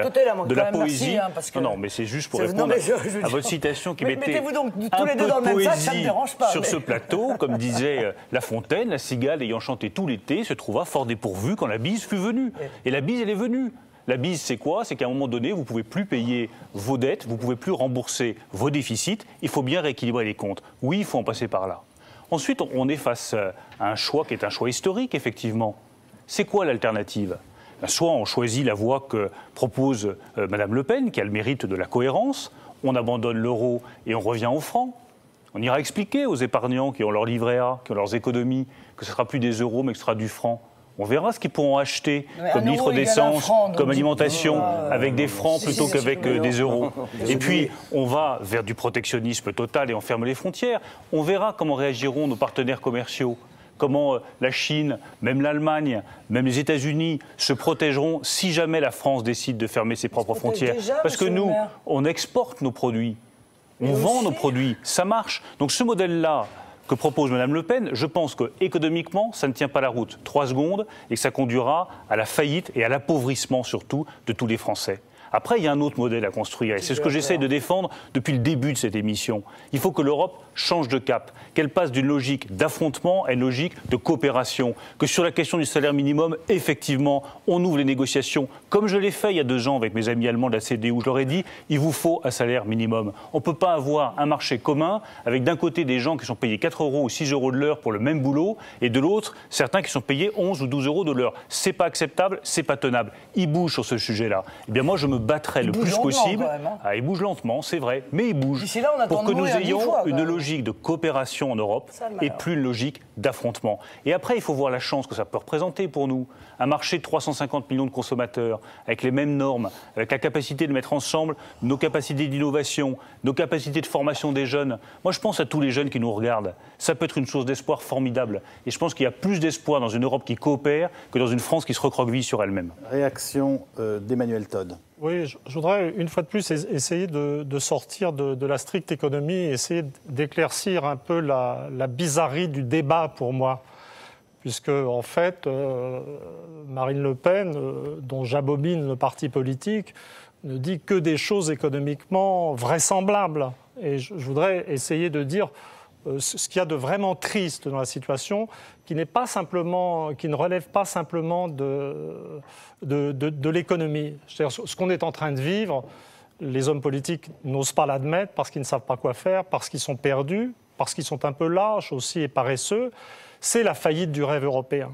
Speaker 4: la poésie... Merci, non, mais c'est juste pour répondre à votre citation qui mettait un peu de poésie sur ce plateau. Comme disait La Fontaine, la cigale ayant chanté tout l'été se trouva fort dépourvue quand la bise fut venue. Et la bise, elle est venue. La bise, c'est quoi? C'est qu'à un moment donné, vous ne pouvez plus payer vos dettes, vous ne pouvez plus rembourser vos déficits. Il faut bien rééquilibrer les comptes. Oui, il faut en passer par là. Ensuite, on est face à un choix qui est un choix historique, effectivement. C'est quoi l'alternative? Soit on choisit la voie que propose Mme Le Pen, qui a le mérite de la cohérence. On abandonne l'euro et on revient au franc. On ira expliquer aux épargnants qui ont leur livret A, qui ont leurs économies, que ce ne sera plus des euros, mais que ce sera du franc. On verra ce qu'ils pourront acheter comme litre d'essence, comme alimentation, avec des francs plutôt qu'avec des euros. Et puis, on va vers du protectionnisme total et on ferme les frontières. On verra comment réagiront nos partenaires commerciaux. Comment la Chine, même l'Allemagne, même les États-Unis se protégeront si jamais la France décide de fermer ses propres frontières. Parce que nous, on exporte nos produits, on vend nos produits, ça marche. Donc ce modèle-là que propose Mme Le Pen, je pense qu'économiquement, ça ne tient pas la route 3 secondes et que ça conduira à la faillite et à l'appauvrissement surtout de tous les Français. Après, il y a un autre modèle à construire et c'est ce que j'essaie de défendre depuis le début de cette émission. Il faut que l'Europe change de cap, qu'elle passe d'une logique d'affrontement à une logique de coopération, que sur la question du salaire minimum, effectivement, on ouvre les négociations, comme je l'ai fait il y a 2 ans avec mes amis allemands de la CDU, où je leur ai dit, il vous faut un salaire minimum. On ne peut pas avoir un marché commun avec d'un côté des gens qui sont payés 4 euros ou 6 euros de l'heure pour le même boulot, et de l'autre, certains qui sont payés 11 ou 12 euros de l'heure. C'est pas acceptable, c'est pas tenable. Ils bougent sur ce sujet-là. Eh bien moi, je me battrai le plus possible. Il bouge lentement, c'est vrai, mais il bouge. Pour que nous ayons une logique de coopération en Europe et plus une logique d'affrontement. Et après, il faut voir la chance que ça peut représenter pour nous. Un marché de 350 millions de consommateurs, avec les mêmes normes, avec la capacité de mettre ensemble nos capacités d'innovation, nos capacités de formation des jeunes. Moi, je pense à tous les jeunes qui nous regardent. Ça peut être une source d'espoir formidable. Et je pense qu'il y a plus d'espoir dans une Europe qui coopère que dans une France qui se recroqueville sur elle-même.
Speaker 1: Réaction d'Emmanuel Todd.
Speaker 5: Oui, je voudrais une fois de plus essayer de sortir de la stricte économie et essayer d'éclaircir un peu la bizarrerie du débat pour moi. Puisque, en fait, Marine Le Pen, dont j'abomine le parti politique, ne dit que des choses économiquement vraisemblables. Et je voudrais essayer de dire, ce qu'il y a de vraiment triste dans la situation, qui ne relève pas simplement de l'économie. C'est-à-dire, ce qu'on est en train de vivre, les hommes politiques n'osent pas l'admettre parce qu'ils ne savent pas quoi faire, parce qu'ils sont perdus, parce qu'ils sont un peu lâches aussi et paresseux, c'est la faillite du rêve européen.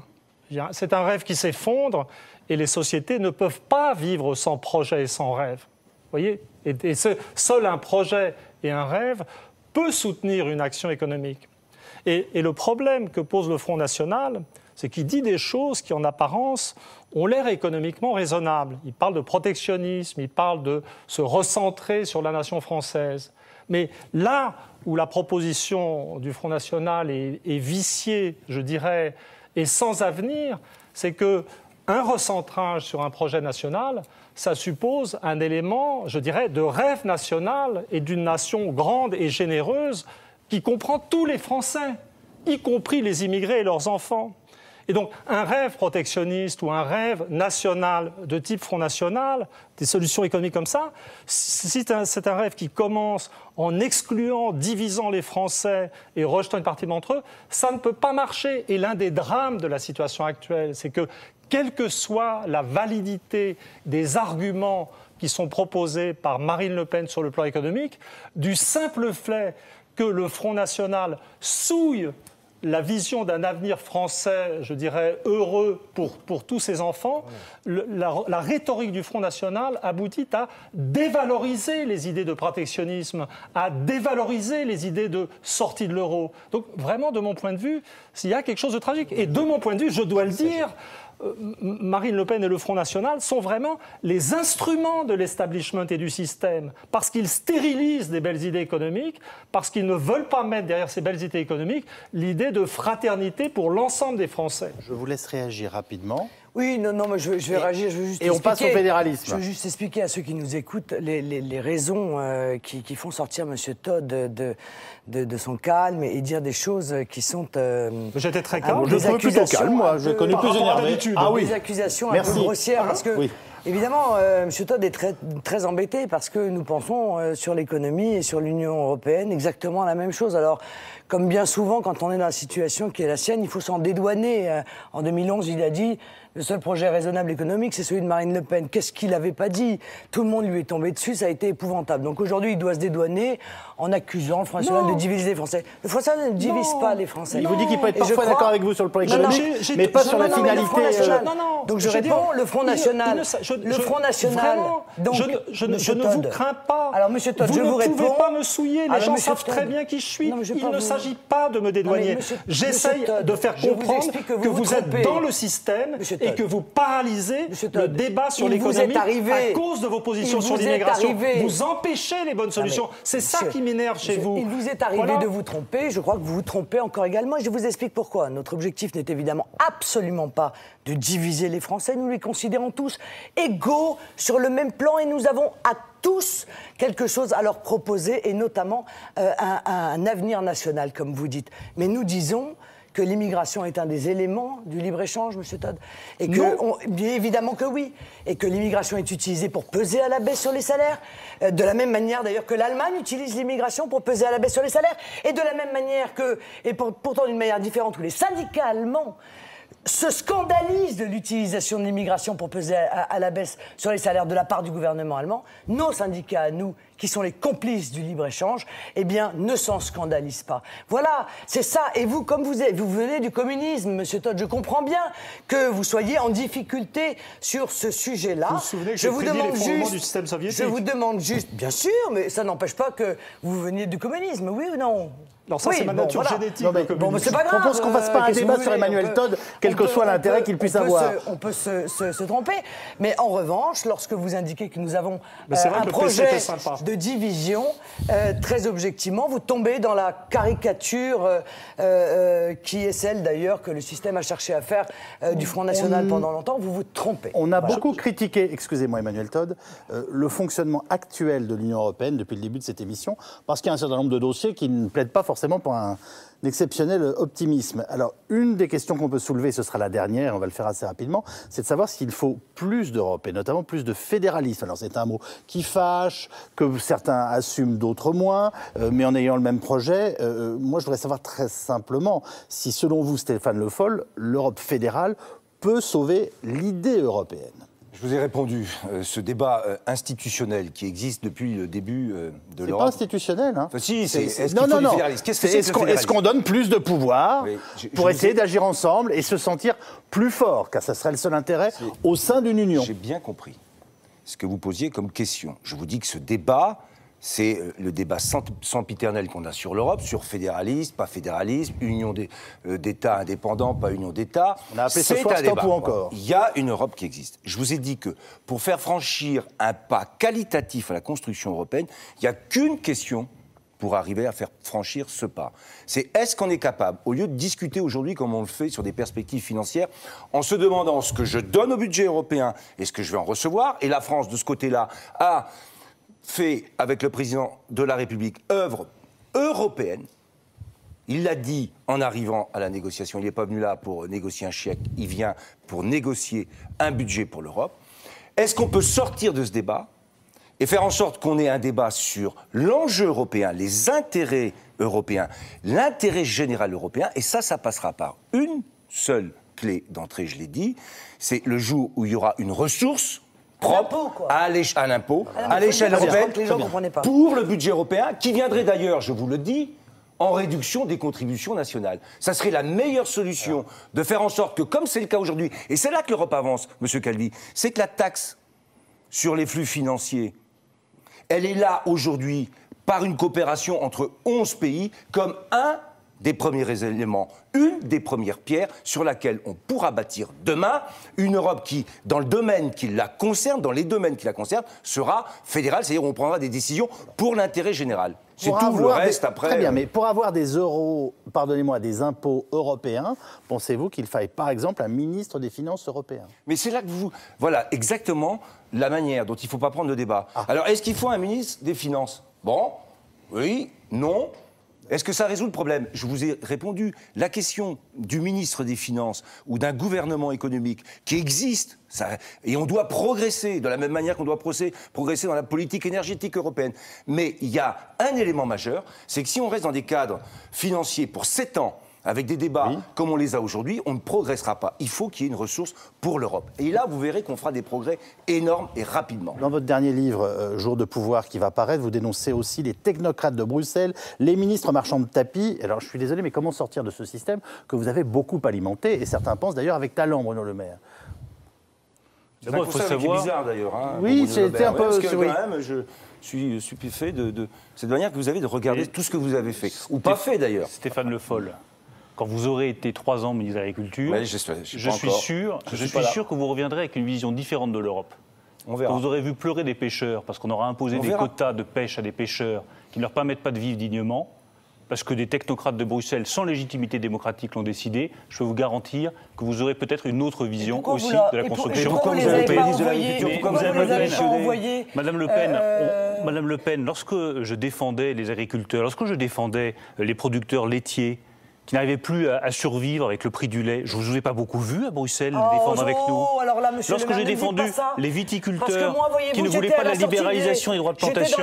Speaker 5: C'est un rêve qui s'effondre et les sociétés ne peuvent pas vivre sans projet et sans rêve. Vous voyez ? Et seul un projet et un rêve peut soutenir une action économique. Et le problème que pose le Front National, c'est qu'il dit des choses qui, en apparence, ont l'air économiquement raisonnables. Il parle de protectionnisme, il parle de se recentrer sur la nation française. Mais là où la proposition du Front National est viciée, je dirais, et sans avenir, c'est qu'un recentrage sur un projet national, ça suppose un élément, je dirais, de rêve national et d'une nation grande et généreuse qui comprend tous les Français, y compris les immigrés et leurs enfants. Et donc, un rêve protectionniste ou un rêve national de type Front National, des solutions économiques comme ça, c'est un rêve qui commence en excluant, divisant les Français et rejetant une partie d'entre eux, ça ne peut pas marcher. Et l'un des drames de la situation actuelle, c'est que, quelle que soit la validité des arguments qui sont proposés par Marine Le Pen sur le plan économique, du simple fait que le Front National souille la vision d'un avenir français, je dirais, heureux pour tous ses enfants, la rhétorique du Front National aboutit à dévaloriser les idées de protectionnisme, à dévaloriser les idées de sortie de l'euro. Donc vraiment, de mon point de vue, il y a quelque chose de tragique. Et de mon point de vue, je dois le dire, Marine Le Pen et le Front National sont vraiment les instruments de l'establishment et du système, parce qu'ils stérilisent des belles idées économiques, parce qu'ils ne veulent pas mettre derrière ces belles idées économiques l'idée de fraternité pour l'ensemble des Français.
Speaker 1: Je vous laisse réagir rapidement.
Speaker 3: Oui, non, mais je vais réagir. Je veux juste
Speaker 1: on passe au fédéralisme.
Speaker 3: Je veux juste expliquer à ceux qui nous écoutent les raisons qui font sortir M. Todd de son calme et dire des choses qui sont...
Speaker 5: J'étais très calme.
Speaker 1: Je suis plutôt calme, moi. Je connais plus énervé.
Speaker 3: Des accusations un peu grossières, parce que... Oui. Évidemment, M. Todd est très, très embêté parce que nous pensons sur l'économie et sur l'Union européenne exactement la même chose. Alors, comme bien souvent, quand on est dans la situation qui est la sienne, il faut s'en dédouaner. En 2011, il a dit le seul projet raisonnable économique, c'est celui de Marine Le Pen. Qu'est-ce qu'il n'avait pas dit? Tout le monde lui est tombé dessus, ça a été épouvantable. Donc aujourd'hui, il doit se dédouaner en accusant le Front National de diviser les Français. Le Front National ne divise pas les Français.
Speaker 1: Il vous dit qu'il peut être parfois d'accord avec vous sur le plan économique, mais pas sur la finalité.
Speaker 3: Donc je réponds, le Front National... Le Front National... Donc,
Speaker 5: je ne vous crains pas.
Speaker 3: Alors, M. Todd, je vous réponds...
Speaker 5: Vous ne pouvez pas me souiller. Les gens savent très bien qui je suis. Il ne s'agit pas de me dédouaner. J'essaye de faire comprendre que vous êtes dans le système et que vous paralysez le débat sur l'économie à cause de vos positions sur l'immigration. Vous empêchez les bonnes solutions. C'est ça qui m'énerve chez vous.
Speaker 3: Il vous est arrivé de vous tromper. Je crois que vous vous trompez encore également. Et je vous explique pourquoi. Notre objectif n'est évidemment absolument pas de diviser les Français. Nous les considérons tous égaux sur le même plan et nous avons à tous quelque chose à leur proposer et notamment un avenir national, comme vous dites. Mais nous disons que l'immigration est un des éléments du libre-échange, M. Todd. Et que, bien évidemment que oui. Et que l'immigration est utilisée pour peser à la baisse sur les salaires. De la même manière, d'ailleurs, que l'Allemagne utilise l'immigration pour peser à la baisse sur les salaires. Et de la même manière que, et pourtant d'une manière différente, où les syndicats allemands se scandalisent de l'utilisation de l'immigration pour peser à la baisse sur les salaires de la part du gouvernement allemand, nos syndicats à nous, qui sont les complices du libre-échange, eh bien, ne s'en scandalisent pas. Voilà, c'est ça. Et vous, comme vous venez du communisme, M. Todd, je comprends bien que vous soyez en difficulté sur ce sujet-là.
Speaker 5: Vous vous souvenez que j'ai prédit l'effondrement du système soviétique?
Speaker 3: Je vous demande juste, bien sûr, mais ça n'empêche pas que vous veniez du communisme, oui ou non?
Speaker 5: Alors ça, c'est ma nature génétique.
Speaker 1: Mais c'est pas grave. Je propose qu'on fasse pas un débat sur Emmanuel Todd, quel que soit l'intérêt qu'il puisse avoir.
Speaker 3: On peut se tromper. Mais en revanche, lorsque vous indiquez que nous avons un projet de division, très objectivement, vous tombez dans la caricature qui est celle d'ailleurs que le système a cherché à faire du Front National pendant longtemps. Vous vous trompez.
Speaker 1: On a beaucoup critiqué, excusez-moi Emmanuel Todd, le fonctionnement actuel de l'Union européenne depuis le début de cette émission, parce qu'il y a un certain nombre de dossiers qui ne plaident pas forcément forcément pour un exceptionnel optimisme. Alors, une des questions qu'on peut soulever, ce sera la dernière, on va le faire assez rapidement, c'est de savoir s'il faut plus d'Europe, et notamment plus de fédéralisme. Alors, c'est un mot qui fâche, que certains assument, d'autres moins, mais en ayant le même projet, moi, je voudrais savoir très simplement si, selon vous, Stéphane Le Foll, l'Europe fédérale peut sauver l'idée européenne.
Speaker 2: Je vous ai répondu. Ce débat institutionnel qui existe depuis le début de l'Europe.
Speaker 1: C'est pas institutionnel, hein.
Speaker 2: Enfin, si, c'est. Est-ce
Speaker 1: Non,
Speaker 2: qu'il faut
Speaker 1: non,
Speaker 2: du
Speaker 1: non.
Speaker 2: fédéralisme ? Qu'est-ce que c'est que le
Speaker 1: Est-ce
Speaker 2: fédéralisme ?
Speaker 1: qu'on donne plus de pouvoir
Speaker 2: Oui,
Speaker 1: pour
Speaker 2: je
Speaker 1: essayer
Speaker 2: vous ai-
Speaker 1: d'agir ensemble et se sentir plus fort, car ça serait le seul intérêt au sein d'une union.
Speaker 2: J'ai bien compris ce que vous posiez comme question. Je vous dis que ce débat, c'est le débat sempiternel qu'on a sur l'Europe, sur fédéralisme, pas fédéralisme, union d'États indépendants, pas union d'États.
Speaker 1: On a appelé ce
Speaker 2: C'est
Speaker 1: soir
Speaker 2: un
Speaker 1: Stop
Speaker 2: débat.
Speaker 1: ou encore.
Speaker 2: Il y a une Europe qui existe. Je vous ai dit que pour faire franchir un pas qualitatif à la construction européenne, il n'y a qu'une question pour arriver à faire franchir ce pas. C'est est-ce qu'on est capable, au lieu de discuter aujourd'hui comme on le fait sur des perspectives financières, en se demandant ce que je donne au budget européen et ce que je vais en recevoir, et la France, de ce côté-là, a fait, avec le président de la République, œuvre européenne. Il l'a dit en arrivant à la négociation. Il n'est pas venu là pour négocier un chèque, il vient pour négocier un budget pour l'Europe. Est-ce qu'on peut sortir de ce débat et faire en sorte qu'on ait un débat sur l'enjeu européen, les intérêts européens, l'intérêt général européen, et ça passera par une seule clé d'entrée, je l'ai dit, c'est le jour où il y aura une ressource propre à l'impôt, à l'échelle européenne, pour le budget européen, qui viendrait d'ailleurs, je vous le dis, en réduction des contributions nationales. Ça serait la meilleure solution de faire en sorte que, comme c'est le cas aujourd'hui, et c'est là que l'Europe avance, M. Calvi, c'est que la taxe sur les flux financiers, elle est là aujourd'hui par une coopération entre 11 pays comme un des premiers éléments, une des premières pierres sur laquelle on pourra bâtir demain une Europe qui, dans le domaine qui la concerne, dans les domaines qui la concernent, sera fédérale, c'est-à-dire on prendra des décisions pour l'intérêt général. C'est tout le reste après.
Speaker 1: Très bien, mais pour avoir des euros, pardonnez-moi, des impôts européens, pensez-vous qu'il faille par exemple un ministre des Finances européen ?
Speaker 2: Mais c'est là que vous... Voilà, exactement la manière dont il ne faut pas prendre le débat. Alors, est-ce qu'il faut un ministre des Finances ? Bon, oui, non. Est-ce que ça résout le problème ? Je vous ai répondu. La question du ministre des Finances ou d'un gouvernement économique qui existe, et on doit progresser de la même manière qu'on doit progresser dans la politique énergétique européenne. Mais il y a un élément majeur, c'est que si on reste dans des cadres financiers pour 7 ans, avec des débats comme on les a aujourd'hui, on ne progressera pas. Il faut qu'il y ait une ressource pour l'Europe. Et là, vous verrez qu'on fera des progrès énormes et rapidement.
Speaker 1: Dans votre dernier livre, Jour de pouvoir, qui va paraître, vous dénoncez aussi les technocrates de Bruxelles, les ministres marchands de tapis. Alors, je suis désolé, mais comment sortir de ce système que vous avez beaucoup alimenté, et certains pensent d'ailleurs avec talent, Bruno Le Maire ?
Speaker 2: C'est un conseil qui est bizarre d'ailleurs. Hein,
Speaker 1: oui, c'était un peu...
Speaker 2: Parce que quand même, je suis stupéfait de cette manière que vous avez de regarder tout ce que vous avez fait. Ou pas fait d'ailleurs.
Speaker 4: Stéphane Le Foll, quand vous aurez été 3 ans ministre de l'Agriculture, je suis sûr que vous reviendrez avec une vision différente de l'Europe.
Speaker 2: On verra.
Speaker 4: Quand vous aurez vu pleurer des pêcheurs parce qu'on aura imposé des quotas de pêche à des pêcheurs qui ne leur permettent pas de vivre dignement, parce que des technocrates de Bruxelles sans légitimité démocratique l'ont décidé, je peux vous garantir que vous aurez peut-être une autre vision aussi de la construction.
Speaker 3: Pourquoi vous n'avez pas
Speaker 4: envoyé Madame Le Pen, lorsque je défendais les agriculteurs, lorsque je défendais les producteurs laitiers, qui n'arrivaient plus à survivre avec le prix du lait. Je ne vous ai pas beaucoup vu à Bruxelles défendre avec nous.
Speaker 3: Alors là, monsieur
Speaker 4: lorsque j'ai défendu les viticulteurs qui ne voulaient pas la libéralisation des droits de plantation,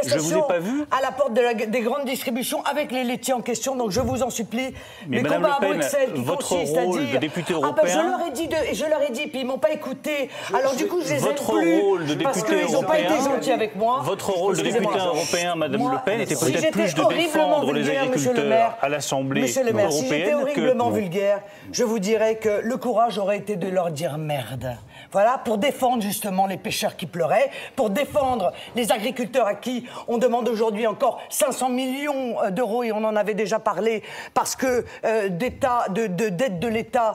Speaker 4: je ne vous ai pas vu.
Speaker 3: À la porte des grandes distributions avec les laitiers en question, donc je vous en supplie.
Speaker 4: Mais Madame Le Pen, votre rôle de député européen...
Speaker 3: je leur ai dit, puis ils ne m'ont pas écouté. Alors du coup, je les aime plus.
Speaker 4: Votre rôle de député
Speaker 3: européen... n'ont pas été gentils avec moi.
Speaker 4: Votre rôle de député européen, Madame Le Pen, était peut-être plus de défendre les agriculteurs à l'Assemblée européenne.
Speaker 3: Si j'étais horriblement vulgaire, je vous dirais que le courage aurait été de leur dire merde. Voilà, pour défendre justement les pêcheurs qui pleuraient, pour défendre les agriculteurs à qui on demande aujourd'hui encore 500 millions d'euros, et on en avait déjà parlé, parce que de dettes de l'État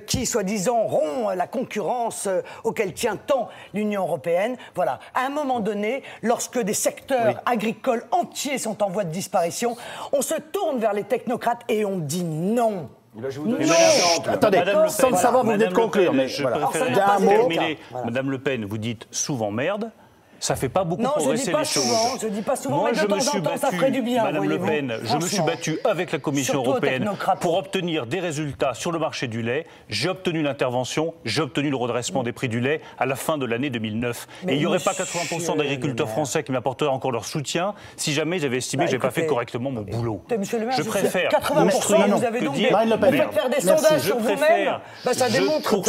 Speaker 3: qui, soi-disant, rompt la concurrence auquel tient tant l'Union européenne. Voilà, à un moment donné, lorsque des secteurs agricoles entiers sont en voie de disparition, on se tourne vers les technocrates et on dit non.
Speaker 2: Là, je vous donne un exemple.
Speaker 1: Attendez, sans le savoir, vous venez de conclure. Mais
Speaker 4: je préfère terminer. Madame Le Pen, vous dites souvent merde. Ça ne fait pas beaucoup progresser les choses.
Speaker 3: Je dis pas souvent,
Speaker 4: Moi,
Speaker 3: mais de temps en temps, ça ferait du bien,
Speaker 4: Madame Le Pen, je me suis battu avec la Commission européenne pour obtenir des résultats sur le marché du lait. J'ai obtenu l'intervention, j'ai obtenu le redressement des prix du lait à la fin de l'année 2009. Et il n'y aurait pas 80% d'agriculteurs français qui m'apporteraient encore leur soutien si jamais j'avais estimé que je n'avais pas fait correctement mon boulot.
Speaker 3: Monsieur le maire,
Speaker 4: je préfère
Speaker 3: 80%, vous avez donc faites faire des sondages sur vous-même. Ça démontre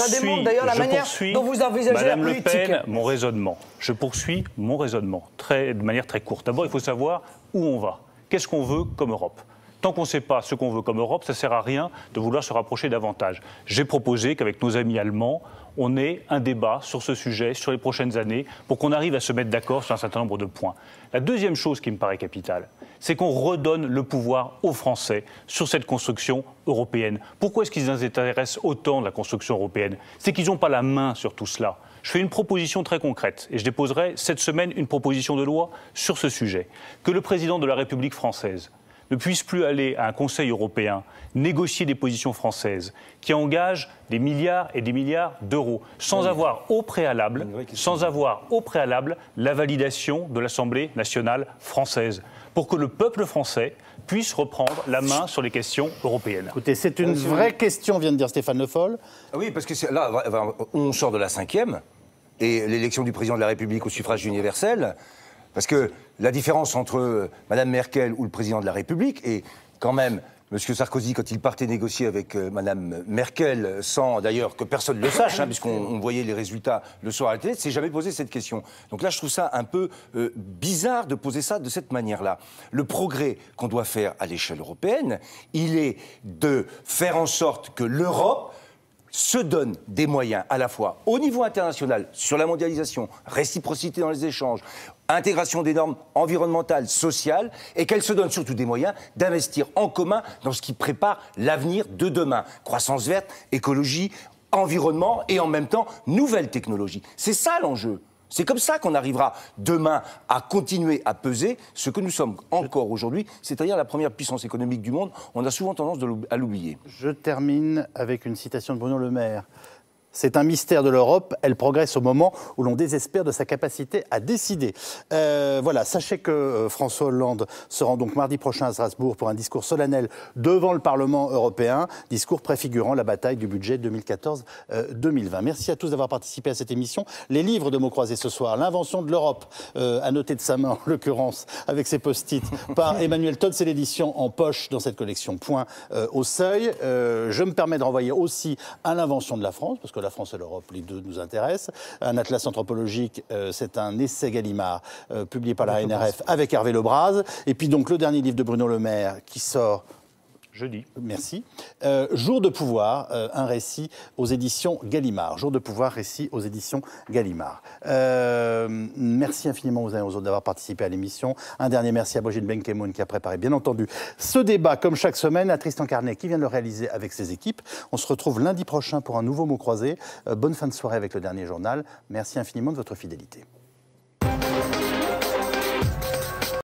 Speaker 3: d'ailleurs la manière dont vous envisagez la politique.
Speaker 4: Madame Le Pen, mon raisonnement. Je poursuis mon raisonnement de manière très courte. D'abord, il faut savoir où on va. Qu'est-ce qu'on veut comme Europe ? Tant qu'on ne sait pas ce qu'on veut comme Europe, ça ne sert à rien de vouloir se rapprocher davantage. J'ai proposé qu'avec nos amis allemands, on ait un débat sur ce sujet, sur les prochaines années, pour qu'on arrive à se mettre d'accord sur un certain nombre de points. La deuxième chose qui me paraît capitale, c'est qu'on redonne le pouvoir aux Français sur cette construction européenne. Pourquoi est-ce qu'ils s'intéressent autant de la construction européenne ? C'est qu'ils n'ont pas la main sur tout cela. Je fais une proposition très concrète et je déposerai cette semaine une proposition de loi sur ce sujet. Que le président de la République française ne puisse plus aller à un Conseil européen négocier des positions françaises qui engagent des milliards et des milliards d'euros sans avoir au préalable la validation de l'Assemblée nationale française pour que le peuple français puisse reprendre la main sur les questions européennes.
Speaker 1: Écoutez, c'est une vraie question, vient de dire Stéphane Le Foll.
Speaker 2: Oui, parce que là, on sort de la 5e et l'élection du président de la République au suffrage universel, parce que la différence entre Mme Merkel ou le président de la République est quand même M. Sarkozy, quand il partait négocier avec Mme Merkel, sans d'ailleurs que personne ne le sache, puisqu'on voyait les résultats le soir à la télé, ne s'est jamais posé cette question. Donc là, je trouve ça un peu bizarre de poser ça de cette manière-là. Le progrès qu'on doit faire à l'échelle européenne, il est de faire en sorte que l'Europe se donne des moyens à la fois au niveau international, sur la mondialisation, réciprocité dans les échanges, intégration des normes environnementales, sociales, et qu'elle se donne surtout des moyens d'investir en commun dans ce qui prépare l'avenir de demain. Croissance verte, écologie, environnement et en même temps nouvelles technologies. C'est ça l'enjeu. C'est comme ça qu'on arrivera demain à continuer à peser ce que nous sommes encore aujourd'hui, c'est-à-dire la première puissance économique du monde. On a souvent tendance à l'oublier.
Speaker 1: Je termine avec une citation de Bruno Le Maire. C'est un mystère de l'Europe, elle progresse au moment où l'on désespère de sa capacité à décider. Voilà, sachez que François Hollande se rend donc mardi prochain à Strasbourg pour un discours solennel devant le Parlement européen, discours préfigurant la bataille du budget 2014-2020. Merci à tous d'avoir participé à cette émission. Les livres de mots croisés ce soir, L'invention de l'Europe, à noter de sa main en l'occurrence, avec ses post-it, par Emmanuel Todd, c'est l'édition en poche dans cette collection Point au Seuil. Je me permets de renvoyer aussi à L'invention de la France, parce que la France et l'Europe, les deux nous intéressent. Un atlas anthropologique, c'est un essai Gallimard publié par la NRF avec Hervé Lebras. Et puis donc le dernier livre de Bruno Le Maire qui sort
Speaker 4: jeudi.
Speaker 1: Merci. Jour de pouvoir, un récit aux éditions Gallimard. Jour de pouvoir, récit aux éditions Gallimard. Merci infiniment aux uns et aux autres d'avoir participé à l'émission. Un dernier merci à Brigitte Benkemoun qui a préparé, bien entendu, ce débat, comme chaque semaine, à Tristan Carnet qui vient de le réaliser avec ses équipes. On se retrouve lundi prochain pour un nouveau mot croisé. Bonne fin de soirée avec le dernier journal. Merci infiniment de votre fidélité.